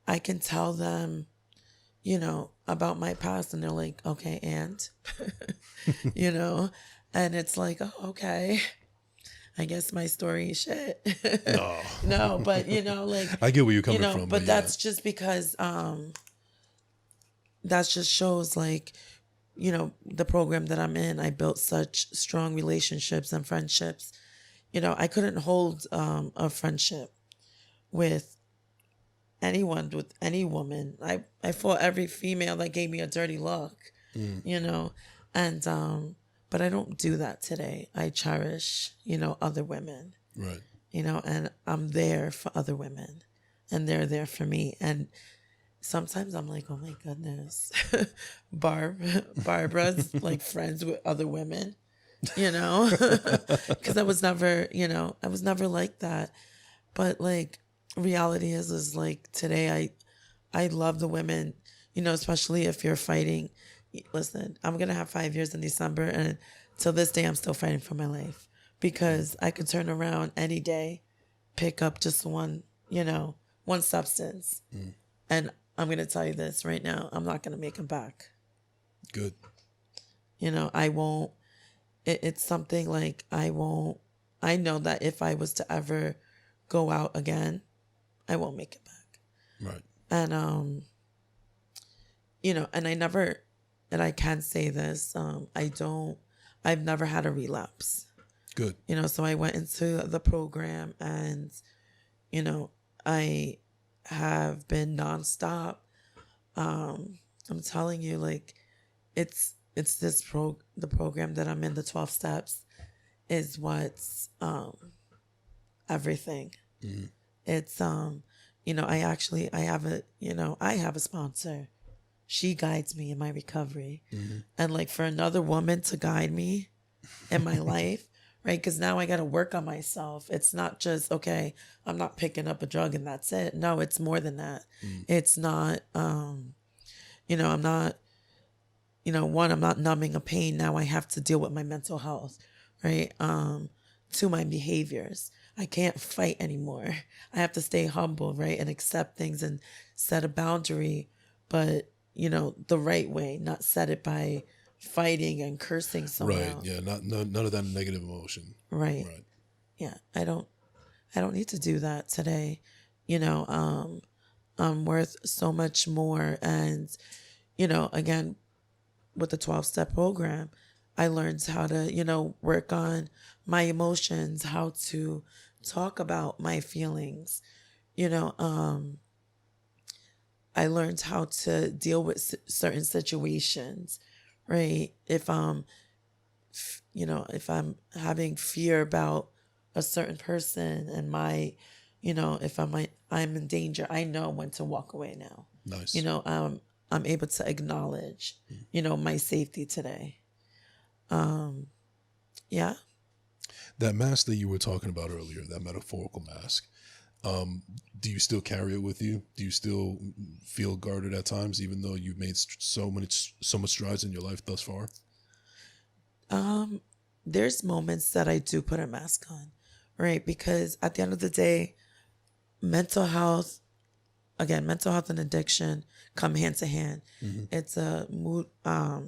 I can tell them, about my past and they're like, okay, and, and it's like, oh, okay, I guess my story is shit. No. No, but, I get where you're coming from. But that's just because that just shows, the program that I'm in, I built such strong relationships and friendships. I couldn't hold a friendship with anyone, with any woman. I fought every female that gave me a dirty look, and but I don't do that today. I cherish, other women. Right. And I'm there for other women and they're there for me. And sometimes I'm like, oh my goodness, Barbara's friends with other women, because I was never, I was never like that. But reality is today I love the women, especially if you're fighting. Listen, I'm going to have 5 years in December, and till this day, I'm still fighting for my life because I could turn around any day, pick up just one, one substance. And I'm going to tell you this right now. I'm not going to make him back. Good. I won't. It's something like I won't. I know that if I was to ever go out again, I won't make it back. Right. And, and I can say this, I've never had a relapse. Good. So I went into the program and, I have been nonstop. I'm telling you, like, it's the program that I'm in, the 12 steps, is what's everything. Mm-hmm. It's I have a sponsor. She guides me in my recovery. Mm-hmm. And like for another woman to guide me in my life, right? Because now I got to work on myself. It's not just, okay, I'm not picking up a drug and that's it. No, it's more than that. It's not, I'm not, I'm not numbing a pain. Now I have to deal with my mental health, right? To my behaviors. I can't fight anymore. I have to stay humble, right? And accept things and set a boundary, but, the right way, not set it by fighting and cursing someone right else. Yeah, none of that negative emotion. Right Yeah, I don't need to do that today. I'm worth so much more. And again, with the 12-step program, I learned how to work on my emotions, how to talk about my feelings. I learned how to deal with certain situations, right? If I'm having fear about a certain person and if I'm in danger, I know when to walk away now. Nice. I'm able to acknowledge, my safety today. Yeah. That mask that you were talking about earlier, that metaphorical mask, do you still carry it with you? Do you still feel guarded at times, even though you've made so much strides in your life thus far? There's moments that I do put a mask on, right? Because at the end of the day, mental health and addiction come hand to hand. Mm-hmm. It's a mood, a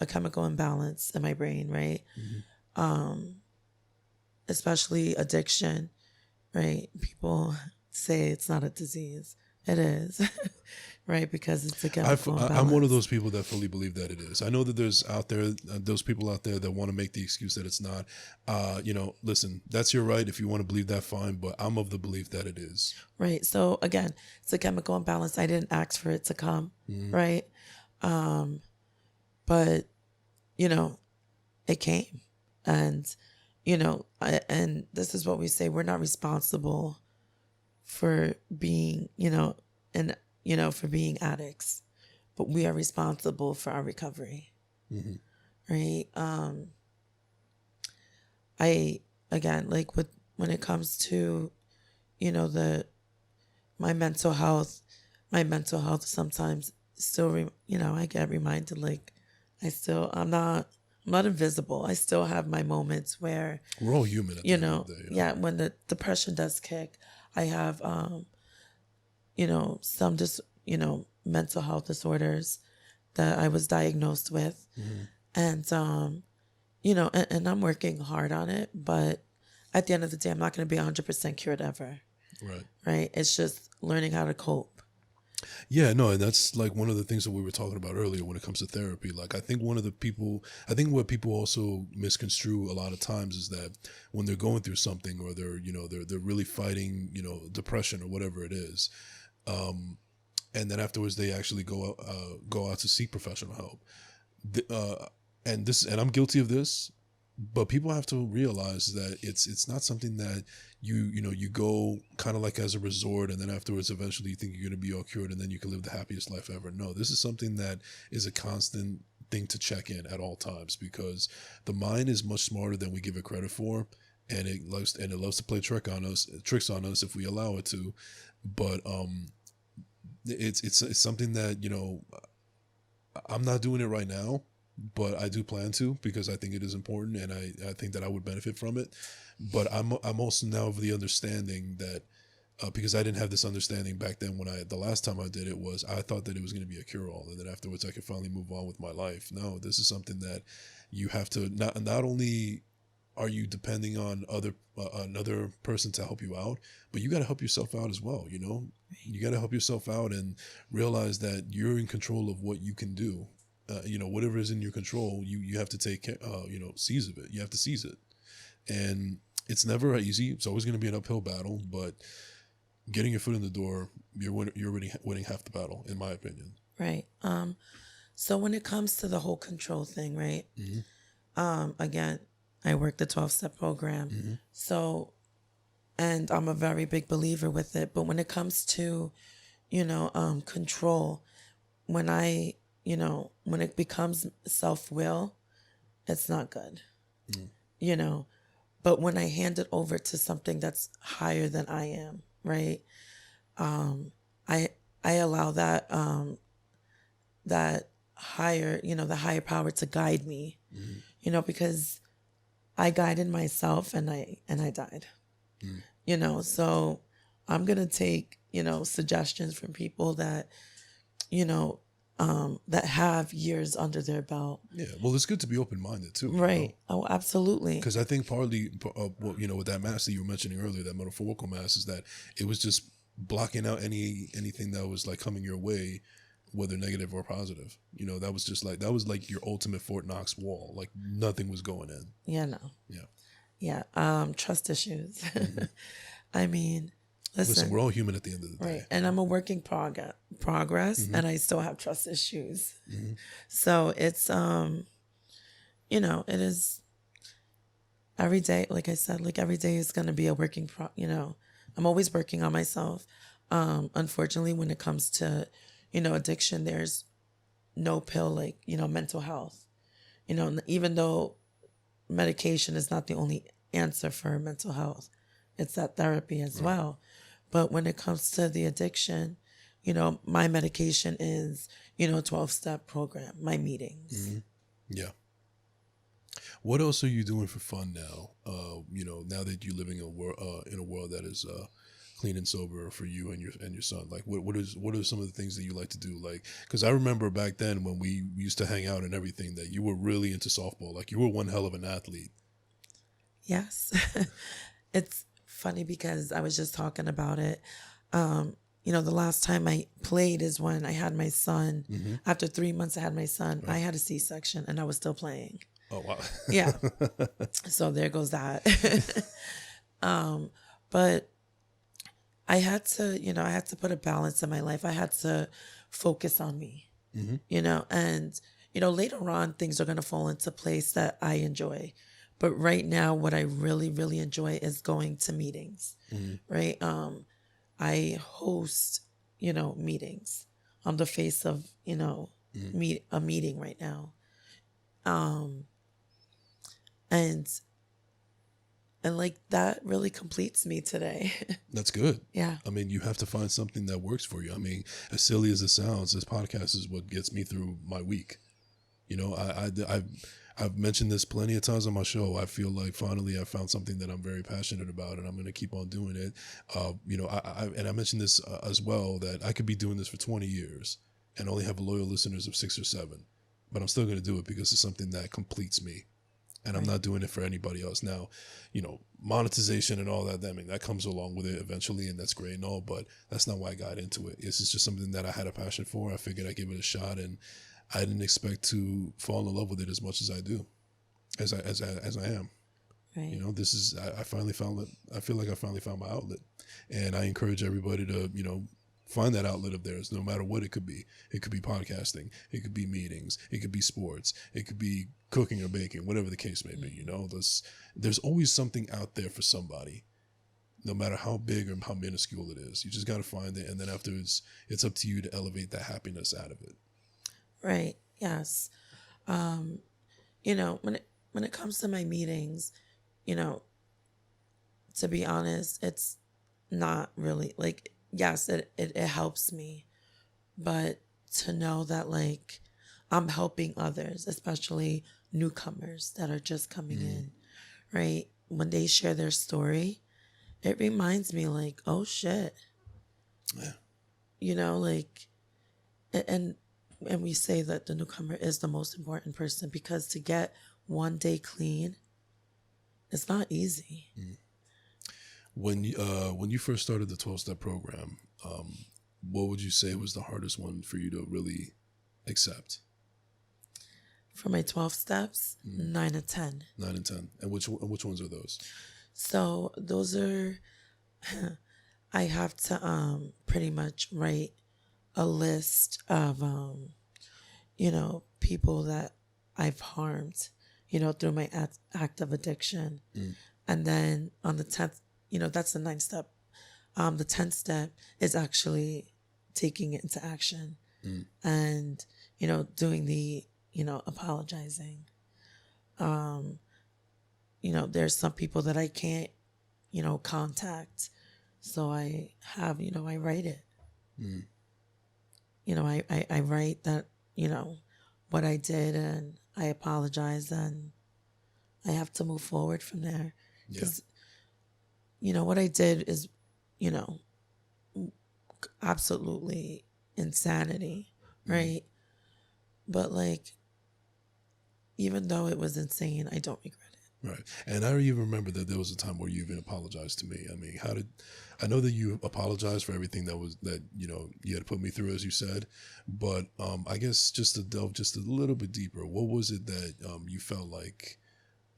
chemical imbalance in my brain, right? Mm-hmm. Especially addiction, right? People say it's not a disease. It is, right? Because it's a chemical imbalance. I'm one of those people that fully believe that it is. I know that there's those people out there that want to make the excuse that it's not. Listen, that's your right. If you want to believe that, fine. But I'm of the belief that it is. Right. So again, it's a chemical imbalance. I didn't ask for it to come, mm-hmm. right? But it came, and and this is what we say: we're not responsible for being, for being addicts, but we are responsible for our recovery. Mm-hmm. Right. When it comes to, my mental health sometimes still, I get reminded, like, I'm not invisible. I still have my moments where we're all human at the end of the day. Yeah, when the depression does kick, I have, some mental health disorders that I was diagnosed with. Mm-hmm. And, and I'm working hard on it, but at the end of the day, I'm not going to be 100% cured ever. Right. Right. It's just learning how to cope. Yeah, no, and that's like one of the things that we were talking about earlier when it comes to therapy. Like, I think what people also misconstrue a lot of times is that when they're going through something, or they're really fighting, depression or whatever it is, and then afterwards they actually go out to seek professional help. And I'm guilty of this, but people have to realize that it's not something that you go kind of like as a resort, and then afterwards eventually you think you're going to be all cured and then you can live the happiest life ever. No, this is something that is a constant thing to check in at all times, because the mind is much smarter than we give it credit for, and it loves to play tricks on us if we allow it to. But it's something that I'm not doing it right now, but I do plan to because I think it is important, and I think that I would benefit from it. But I'm also now of the understanding that because I didn't have this understanding back then when the last time I did it was I thought that it was going to be a cure all, and then afterwards I could finally move on with my life. No, this is something that you have to not only are you depending on another person to help you out, but you got to help yourself out as well. You know, you got to help yourself out and realize that you're in control of what you can do. You know, whatever is in your control, you have to take seize of it. You have to seize it, and it's never easy. It's always going to be an uphill battle, but getting your foot in the door, you're already winning half the battle, in my opinion. Right. So when it comes to the whole control thing, right? Again, I work the 12-step program. So, and I'm a very big believer with it. But when it comes to, control, when it becomes self-will, it's not good, But when I hand it over to something that's higher than I am, right? I allow that that higher, the higher power to guide me, because I guided myself and I died, so I'm going to take, suggestions from people that, that have years under their belt. Yeah. Well, it's good to be open-minded too. Right. Oh, absolutely. Because I think partly, with that mass that you were mentioning earlier, that metaphorical mass, is that it was just blocking out anything that was like coming your way, whether negative or positive. That was like your ultimate Fort Knox wall. Like nothing was going in. Yeah. No. Yeah. Yeah. Trust issues. I mean, listen, we're all human at the end of the day. Right. And I'm a working progress and I still have trust issues. So it's, it is every day, like I said, like every day is going to be a working I'm always working on myself. Unfortunately, when it comes to, addiction, there's no pill like, mental health, even though medication is not the only answer for mental health, it's that therapy as well. But when it comes to the addiction, my medication is, 12-step program, my meetings. Yeah. What else are you doing for fun now? Now that you're living in a world that is clean and sober for you and your son. Like, what are some of the things that you like to do? Like, because I remember back then when we used to hang out and everything, that you were really into softball. Like, you were one hell of an athlete. Yes, it's funny because I was just talking about it. The last time I played is when I had my son. After 3 months, I had my son. Right. I had a C-section and I was still playing. Oh, wow. Yeah. So there goes that. But I had to put a balance in my life. I had to focus on me, and, later on things are going to fall into place that I enjoy. But right now, what I really, really enjoy is going to meetings, right? I host, meetings. I'm the face of, a meeting right now. And like that really completes me today. That's good. Yeah. I mean, you have to find something that works for you. I mean, as silly as it sounds, this podcast is what gets me through my week. I've mentioned this plenty of times on my show. I feel like finally I found something that I'm very passionate about, and I'm going to keep on doing it. I mentioned this as well, that I could be doing this for 20 years and only have loyal listeners of 6 or 7, but I'm still going to do it because it's something that completes me. And I'm not doing it for anybody else. Now, monetization and all that, I mean, that comes along with it eventually, and that's great and all, but that's not why I got into it. This is just something that I had a passion for. I figured I'd give it a shot, and I didn't expect to fall in love with it as much as I do, as I am. Right. This is, I finally found it. I feel like I finally found my outlet, and I encourage everybody to, find that outlet of theirs, no matter what it could be. It could be podcasting. It could be meetings. It could be sports. It could be cooking or baking, whatever the case may be. There's always something out there for somebody, no matter how big or how minuscule it is. You just got to find it, and then afterwards, it's up to you to elevate that happiness out of it. Right. Yes. When it comes to my meetings, to be honest, it's not really yes, it helps me, but to know that I'm helping others, especially newcomers that are just coming in, right? When they share their story, it reminds me like, oh shit. Yeah. You know, like, and we say that the newcomer is the most important person because to get one day clean, it's not easy. When you first started the 12-step program, what would you say was the hardest one for you to really accept? For my 12 steps, 9 and 10. 9 and 10. And which ones are those? So those are, I have to pretty much write a list of, people that I've harmed, through my act of addiction. And then on the 10th, that's the 9th step. The 10th step is actually taking it into action and, doing the, apologizing. There's some people that I can't, contact. So I have, I write it. I write that, what I did and I apologize and I have to move forward from there. Because, what I did is, absolutely insanity, right? But like, even though it was insane, I don't regret it. Right. And I even remember that there was a time where you even apologized to me. I mean, I know that you apologized for everything that you had put me through, as you said, but I guess just to delve just a little bit deeper, what was it that you felt like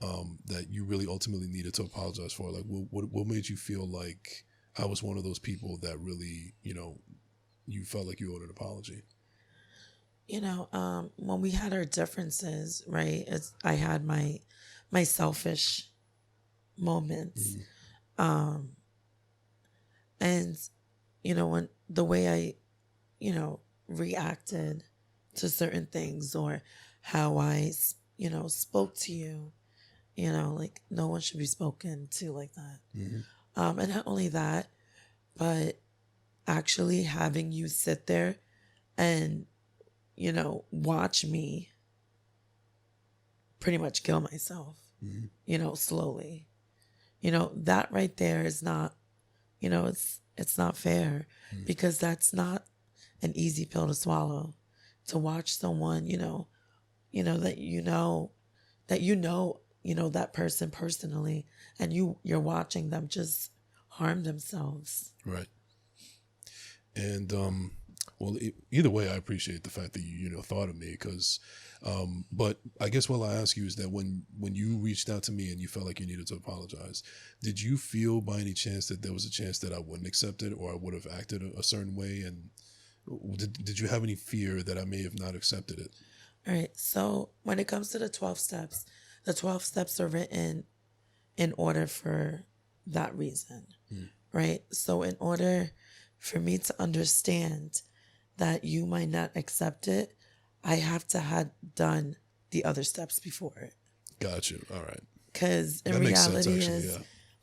that you really ultimately needed to apologize for? Like, what made you feel like I was one of those people that really, you felt like you owed an apology? When we had our differences, right? I had my selfish moments. And, when the way I, reacted to certain things or how I, spoke to you, like no one should be spoken to like that. And not only that, but actually having you sit there and, watch me pretty much kill myself, slowly. That right there is not, it's not fair because that's not an easy pill to swallow. To watch someone, that person personally, and you're watching them just harm themselves. Right. And well, either way, I appreciate the fact that you thought of me because, but I guess what I ask you is that when you reached out to me and you felt like you needed to apologize, did you feel by any chance that there was a chance that I wouldn't accept it or I would have acted a certain way? And did you have any fear that I may have not accepted it? All right. So when it comes to the 12 steps are written in order for that reason, right? So in order for me to understand that you might not accept it, I have to have done the other steps before it. Gotcha. All right. Because in reality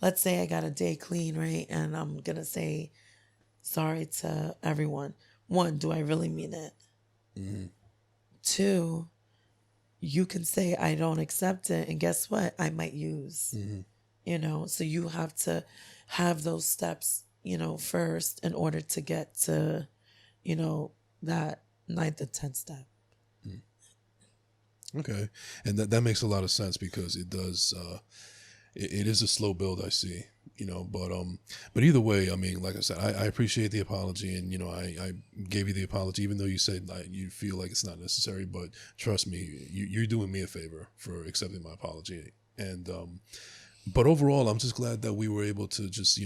let's say I got a day clean, right? And I'm going to say sorry to everyone. 1, do I really mean it? 2, you can say I don't accept it. And guess what? I might use, so you have to have those steps, first in order to get to, that 9th and 10th step. Okay. And that makes a lot of sense because it does, it is a slow build, I see, but either way, I mean, like I said, I appreciate the apology and, I gave you the apology, even though you said you feel like it's not necessary, but trust me, you're doing me a favor for accepting my apology. And, but overall, I'm just glad that we were able to just,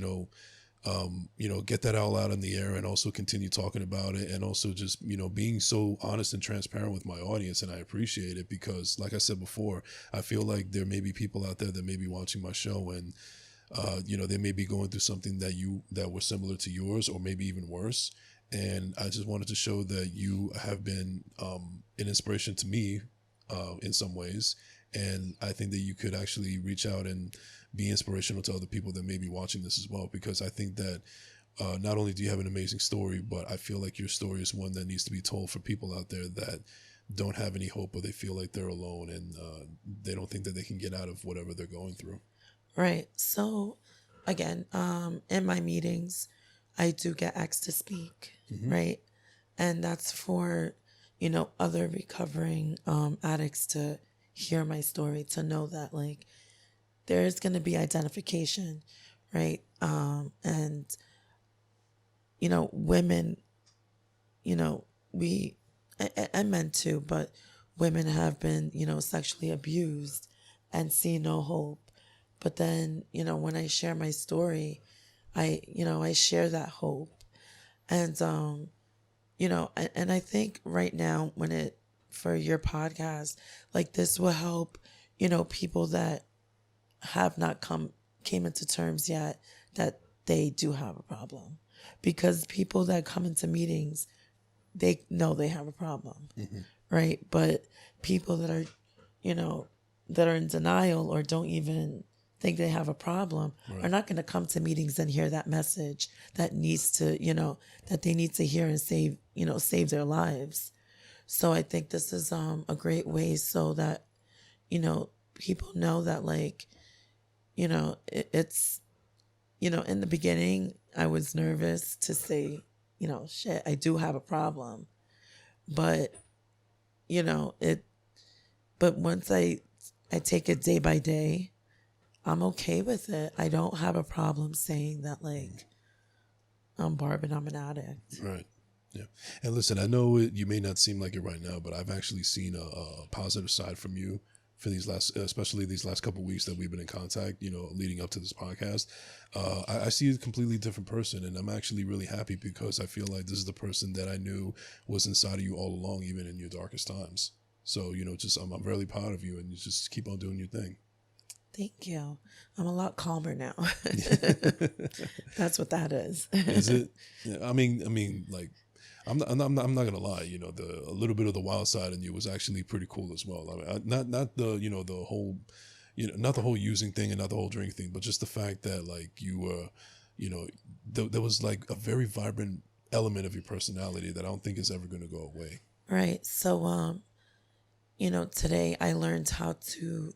get that all out in the air and also continue talking about it and also just, being so honest and transparent with my audience. And I appreciate it because like I said before, I feel like there may be people out there that may be watching my show and, they may be going through something that was similar to yours or maybe even worse. And I just wanted to show that you have been an inspiration to me in some ways. And I think that you could actually reach out and be inspirational to other people that may be watching this as well, because I think that not only do you have an amazing story, but I feel like your story is one that needs to be told for people out there that don't have any hope, or they feel like they're alone, and they don't think that they can get out of whatever they're going through. Right. So, again, in my meetings, I do get asked to speak, right? And that's for, other recovering addicts to hear my story, to know that, like, there's going to be identification, right? And, women, we, and men too, but women have been, sexually abused and see no hope. But then, when I share my story, I share that hope. And, and I think right now for your podcast, like this will help, people that have not came into terms yet that they do have a problem. Because people that come into meetings, they know they have a problem, right? But people that are, that are in denial or don't even think they have a problem are not going to come to meetings and hear that message that needs to, that they need to hear and save their lives. So I think this is a great way so that, people know that, like, it's, in the beginning, I was nervous to say, shit, I do have a problem. But, but once I take it day by day, I'm okay with it. I don't have a problem saying that, like, I'm Barb and I'm an addict. Right. Yeah. And listen, I know you may not seem like it right now, but I've actually seen a positive side from you for especially these last couple of weeks that we've been in contact, leading up to this podcast. I see a completely different person, and I'm actually really happy because I feel like this is the person that I knew was inside of you all along, even in your darkest times. So, I'm really proud of you, and you just keep on doing your thing. Thank you. I'm a lot calmer now. That's what that is. Is it? I mean, like, I'm not gonna lie. A little bit of the wild side in you was actually pretty cool as well. I mean, not the the whole, not the whole using thing and not the whole drink thing, but just the fact that, like, you were, there was like a very vibrant element of your personality that I don't think is ever gonna go away. Right. So, today I learned how to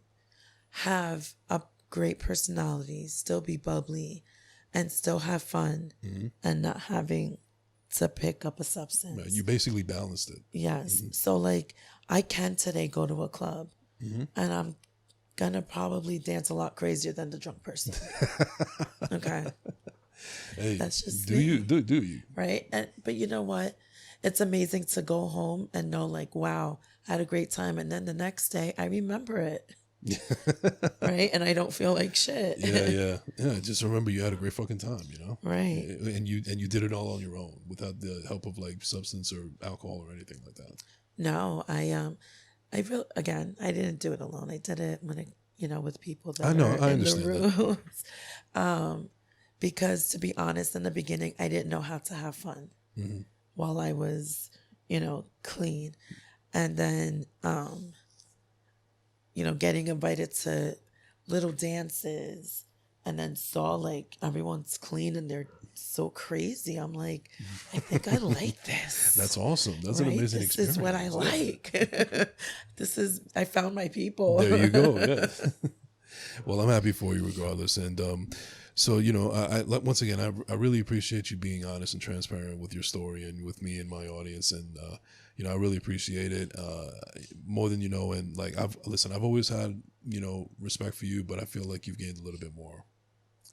have a great personality, still be bubbly, and still have fun, and not having to pick up a substance. Right. You basically balanced it. Yes. So, like, I can today go to a club, and I'm gonna probably dance a lot crazier than the drunk person. Okay. Hey, that's just do you right? But you know what? It's amazing to go home and know, like, wow, I had a great time, and then the next day I remember it. Right, and I don't feel like shit. Yeah. Just remember you had a great fucking time, Right. And you did it all on your own without the help of, like, substance or alcohol or anything like that. No, I didn't do it alone. I did it with people that I know, are I in the understand rooms. Because, to be honest, in the beginning, I didn't know how to have fun while I was, clean, and then getting invited to little dances, and then saw, like, everyone's clean and they're so crazy. I'm like, I think I like this. That's awesome. That's an amazing experience. This is what I like. I found my people. There you go. Yeah. Well, I'm happy for you regardless. And so, I once again, I really appreciate you being honest and transparent with your story and with me and my audience. And, I really appreciate it more than you know. And, like, I've always had, respect for you, but I feel like you've gained a little bit more.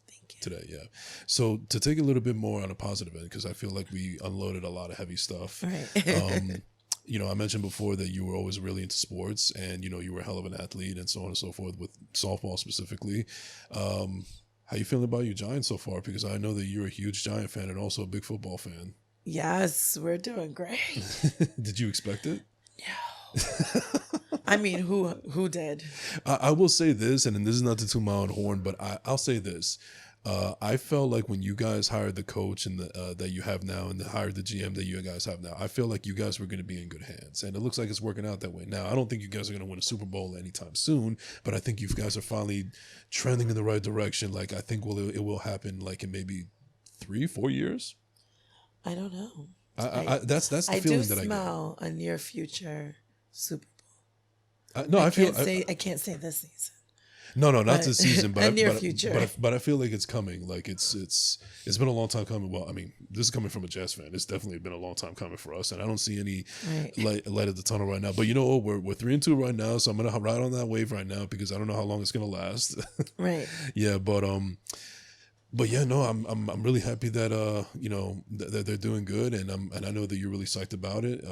Thank you. Today, yeah. So to take a little bit more on a positive end, because I feel like we unloaded a lot of heavy stuff. Right. I mentioned before that you were always really into sports, and you were a hell of an athlete, and so on and so forth, with softball specifically. How you feeling about your Giants so far? Because I know that you're a huge Giant fan and also a big football fan. Yes, we're doing great. Did you expect it? No. I mean, who did? I will say this, and this is not to toot my own horn, but I'll say this. I felt like when you guys hired the coach and that you have now, and hired the GM that you guys have now, I feel like you guys were going to be in good hands, and it looks like it's working out that way. Now, I don't think you guys are going to win a Super Bowl anytime soon, but I think you guys are finally trending in the right direction. Like, I think it will happen, like, in maybe 3-4 years. I don't know. That's the feeling that I get. I do smell a near future Super Bowl. No, I can't say this season. No, not this season, but near future. But I feel like it's coming. Like it's been a long time coming. Well, I mean, this is coming from a Jazz fan. It's definitely been a long time coming for us, and I don't see any light at the tunnel right now. But you know, we're 3-2 right now, so I'm gonna ride on that wave right now because I don't know how long it's gonna last. Right. Yeah, but yeah, no, I'm really happy that you know that they're doing good, and I know that you're really psyched about it.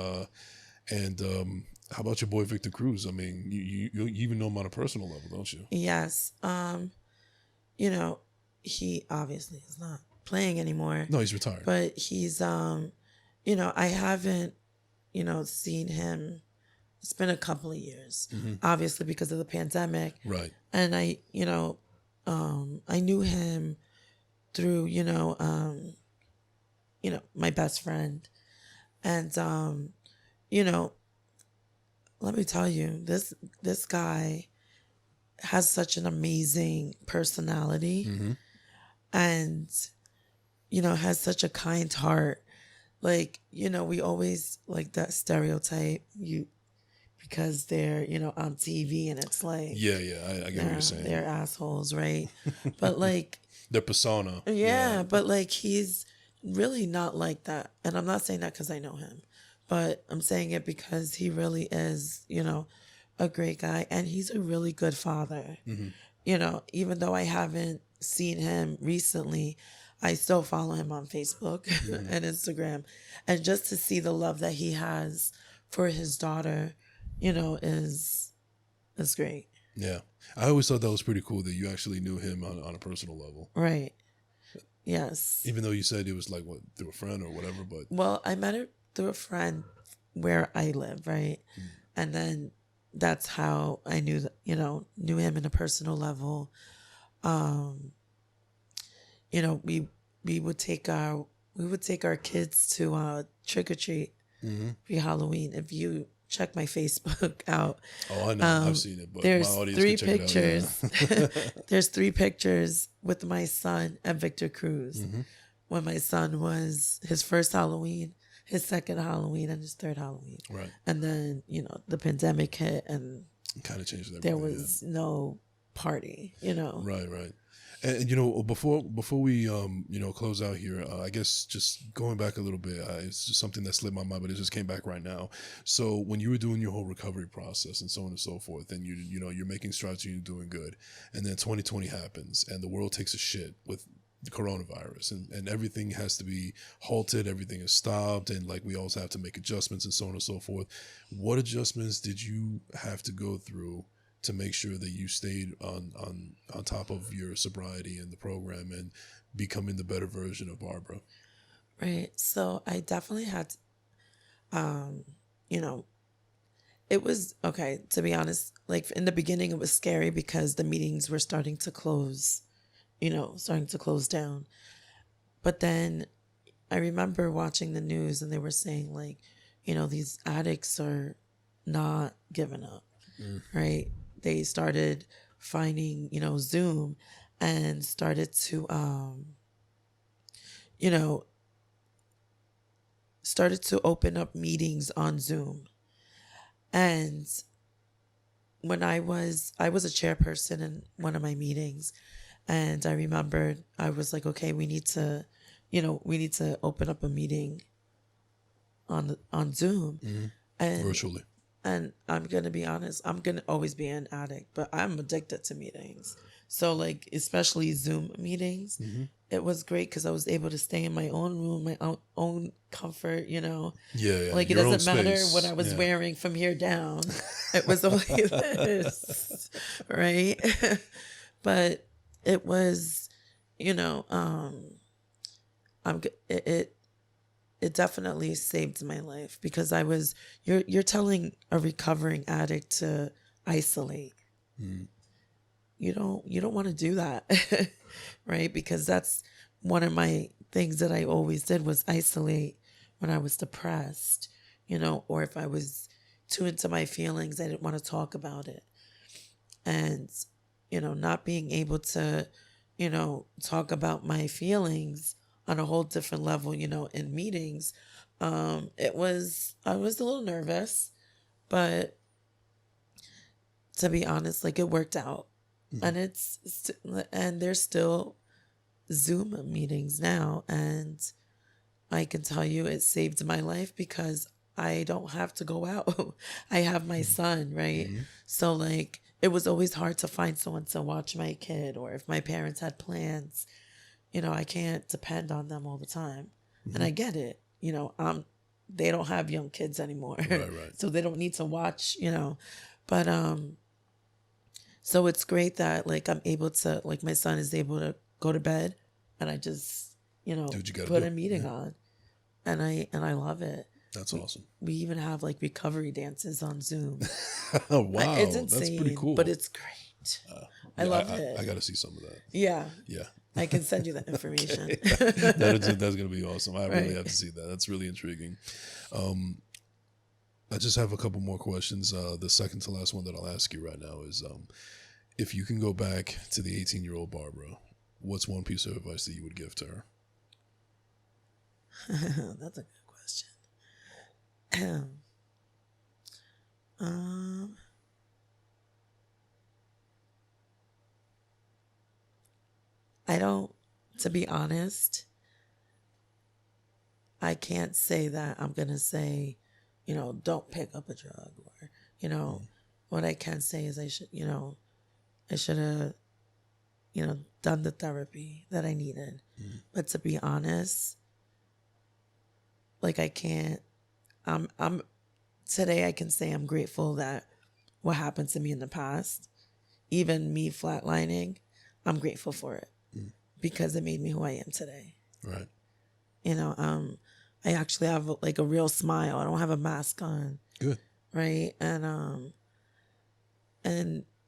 And how about your boy Victor Cruz? I mean, you even know him on a personal level, don't you? Yes. You know, he obviously is not playing anymore. No, he's retired. But he's you know, I haven't, you know, seen him. It's been a couple of years, obviously because of the pandemic. Right. And I knew him through, you know, my best friend. And you know, let me tell you, this guy has such an amazing personality and, you know, has such a kind heart. Like, you know, we always like that stereotype because they're, you know, on TV and it's like, yeah, I get what you're saying. They're assholes, right? But like their persona. Yeah, but like he's really not like that. And I'm not saying that because I know him. But I'm saying it because he really is, you know, a great guy. And he's a really good father. You know, even though I haven't seen him recently, I still follow him on Facebook and Instagram. And just to see the love that he has for his daughter, you know, is great. Yeah. I always thought that was pretty cool that you actually knew him on a personal level. Right. Yes. Even though you said it was like, what, through a friend or whatever, but... Well, I met her through a friend where I live, right? And then that's how I knew him in a personal level. You know, we would take our kids to trick or treat for Halloween. If you check my Facebook out, I know, I've seen it, but there's my audience 3 can check pictures. It out, yeah. There's 3 pictures with my son and Victor Cruz when my son was his first Halloween, his second Halloween, and his third Halloween. Right. And then, you know, the pandemic hit and kind of changed everything. There was no party, you know. Right. And you know, before we you know, close out here, I guess just going back a little bit, it's just something that slipped my mind, but it just came back right now. So when you were doing your whole recovery process and so on and so forth, and you know, you're making strides and you're doing good, and then 2020 happens and the world takes a shit with the coronavirus and everything has to be halted, everything is stopped, and like we also have to make adjustments and so on and so forth. What adjustments did you have to go through to make sure that you stayed on top of your sobriety and the program and becoming the better version of Barbara? Right. So I definitely had, you know, it was, okay, to be honest, like in the beginning it was scary because the meetings were starting to close down. But then I remember watching the news and they were saying like, you know, these addicts are not giving up, right? They started finding, you know, Zoom and started to, you know, started to open up meetings on Zoom. And when I was a chairperson in one of my meetings, and I remembered I was like, okay, we need to open up a meeting on Zoom and virtually. And I'm going to be honest, I'm going to always be an addict, but I'm addicted to meetings. So like, especially Zoom meetings, it was great because I was able to stay in my own room, my own comfort, you know. Yeah. Like it doesn't matter what I was wearing from here down. It was only this, right? But it was, you know, it definitely saved my life because you're telling a recovering addict to isolate. You don't want to do that, right? Because that's one of my things that I always did was isolate when I was depressed, you know, or if I was too into my feelings, I didn't want to talk about it. And, you know, not being able to, you know, talk about my feelings on a whole different level, you know, in meetings. I was a little nervous, But to be honest, like, it worked out. And and there's still Zoom meetings now, and I can tell you it saved my life because I don't have to go out. I have my son, right? So, like, it was always hard to find someone to watch my kid, or if my parents had plans, I can't depend on them all the time. And I get it. They don't have young kids anymore. Right. So they don't need to watch, But so it's great that, like, I'm able to, like, my son is able to go to bed, and I just, put a meeting on. And I love it. That's awesome. We even have, like, recovery dances on Zoom. Oh, wow. It's insane, that's pretty cool. but it's great. I love it. I got to see some of that. Yeah. Yeah. I can send you that information. That's going to be awesome. I really have to see that. That's really intriguing. I just have a couple more questions. The second to last one that I'll ask you right now is, if you can go back to the 18-year-old Barbara, what's one piece of advice that you would give to her? That's a good question. To be honest, I can't say that I'm going to say, don't pick up a drug, or, what I can say is I should have, done the therapy that I needed. But to be honest, like, I can't, today I can say I'm grateful that what happened to me in the past, even me flatlining, I'm grateful for it because it made me who I am today. Right. I actually have, like, a real smile. I don't have a mask on. Good. Right. And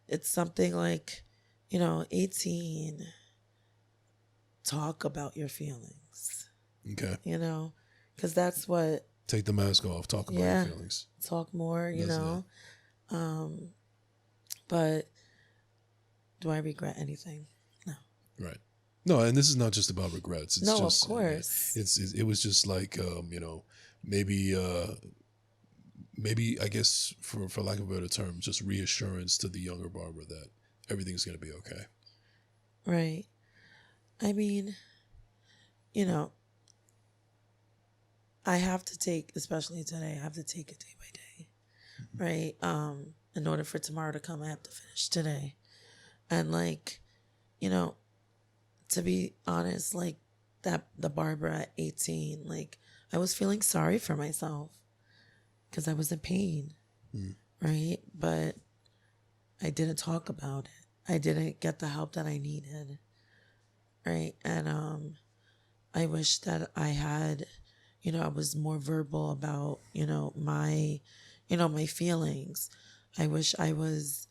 it's something like, 18, talk about your feelings. Okay. Because that's what. Take the mask off. Talk about your feelings. Talk more, But do I regret anything? No. Right. No, and this is not just about regrets. It's no, just, of course. It was just like, maybe I guess for lack of a better term, just reassurance to the younger Barbara that everything's going to be okay. Right. I mean, I have to take, especially today, I have to take it day by day, right? In order for tomorrow to come, I have to finish today. And, like, to be honest, like, the Barbara at 18, like, I was feeling sorry for myself because I was in pain, right? But I didn't talk about it. I didn't get the help that I needed, right? And I wish that I had, I was more verbal about, my feelings. I wish I was,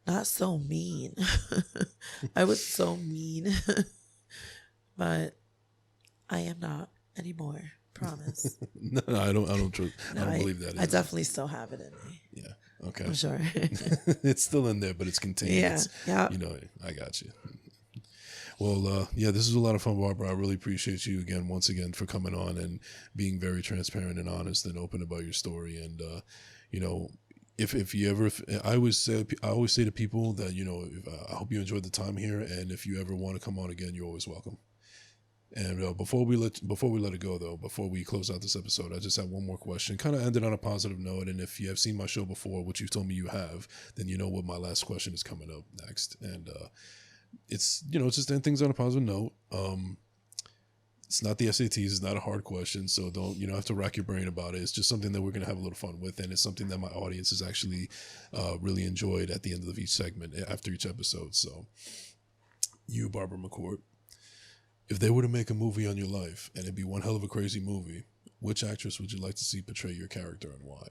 not so mean. I was so mean, but I am not anymore. Promise. No, I don't believe that. I definitely still have it in me. Yeah. Okay. I'm sure. It's still in there, but it's contained. Yeah. I got you. Well, this is a lot of fun, Barbara. I really appreciate you once again, for coming on and being very transparent and honest and open about your story. And, if you ever, I always say to people that, I hope you enjoyed the time here. And if you ever want to come on again, you're always welcome. And before we let it go, though, before we close out this episode, I just have one more question. Kind of ended on a positive note. And if you have seen my show before, which you told me you have, then you know what my last question is coming up next. And, it's, just end things on a positive note. It's not the SATs. It's not a hard question. So don't, have to rack your brain about it. It's just something that we're going to have a little fun with. And it's something that my audience has actually really enjoyed at the end of each segment, after each episode. So you, Barbara McCourt, if they were to make a movie on your life, and it'd be one hell of a crazy movie, which actress would you like to see portray your character, and why?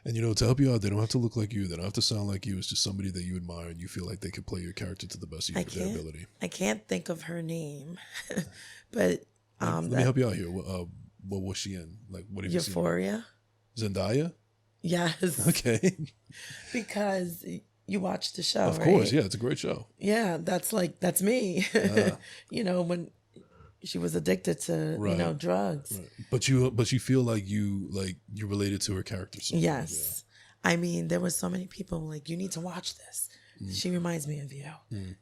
And to help you out, they don't have to look like you. They don't have to sound like you. It's just somebody that you admire and you feel like they could play your character to the best of their ability. I can't think of her name, but let me help you out here. What was she in? Like, what have you seen? Euphoria. Zendaya? Yes. Okay. Because you watched the show, of course, right? Yeah, it's a great show. Yeah, that's me. When she was addicted to drugs. Right. But you feel like you related to her character. So yes, I mean there were so many people like you need to watch this. She reminds me of you.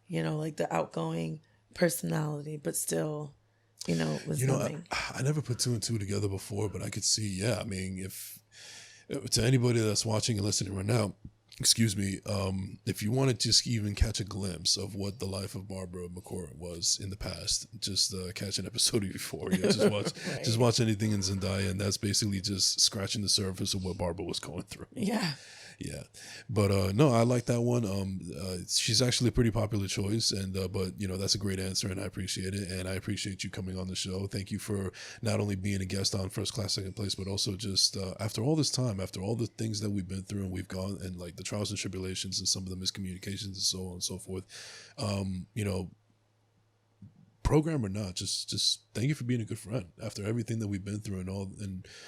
Like the outgoing personality, but still, was loving. I never put two and two together before, but I could see. Yeah, I mean, if to anybody that's watching and listening right now. Excuse me. If you want to just even catch a glimpse of what the life of Barbara McCourt was in the past, just catch an episode before. Just watch, right. Just watch anything in Zendaya, and that's basically just scratching the surface of what Barbara was going through. Yeah. Yeah, but no, I like that one. She's actually a pretty popular choice, and but that's a great answer, and I appreciate it, and I appreciate you coming on the show. Thank you for not only being a guest on First Class Second Place, but also just after all this time, after all the things that we've been through and we've gone, and like the trials and tribulations and some of the miscommunications and so on and so forth. Program or not, just thank you for being a good friend after everything that we've been through and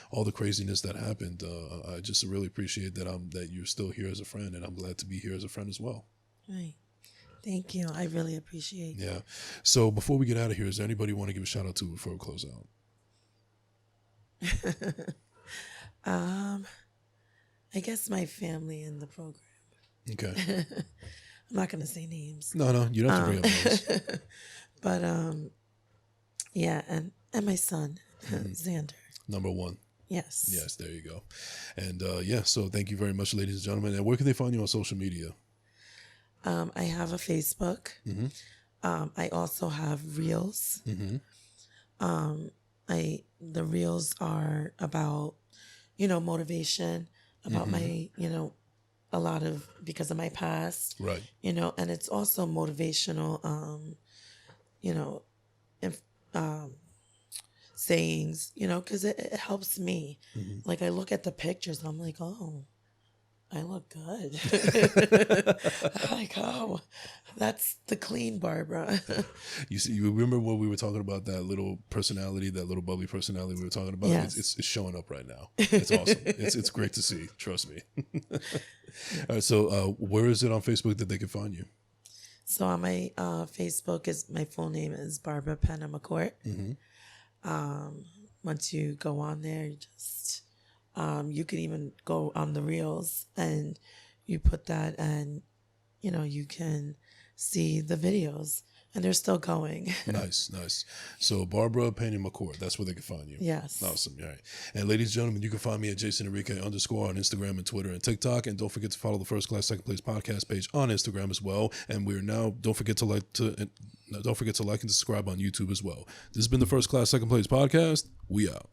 all the craziness that happened. I just really appreciate that you're still here as a friend, and I'm glad to be here as a friend as well. Right. Thank you. I really appreciate it. Yeah. So before we get out of here, is there anybody you want to give a shout out to before we close out? I guess my family in the program. Okay. I'm not gonna say names. No, you don't have to bring up names. But yeah, and my son, Xander. Number one. Yes. Yes, there you go. And so thank you very much, ladies and gentlemen. And where can they find you on social media? I have a Facebook. Mm-hmm. I also have Reels. Mm-hmm. The Reels are about, motivation, about my, a lot of because of my past. Right. And it's also motivational sayings, because it helps me. Mm-hmm. Like I look at the pictures, I'm like, oh, I look good. I'm like, oh, that's the clean Barbara. You remember when we were talking about that little personality, that little bubbly personality we were talking about? Yes. It's showing up right now. It's awesome. It's great to see. Trust me. All right. So where is it on Facebook that they can find you? So on my Facebook my full name is Barbara Penna McCourt. Mm-hmm. Once you go on there, you just you could even go on the Reels and you put that, and you can see the videos, and they're still going. Nice. So Barbara Penna McCourt, that's where they can find you. Yes. Awesome. All right. And ladies and gentlemen, you can find me at Enrique _ on Instagram and Twitter and TikTok. And don't forget to follow the First Class Second Place podcast page on Instagram as well. And we're now, don't forget to like and subscribe on YouTube as well. This has been the First Class Second Place podcast. We out.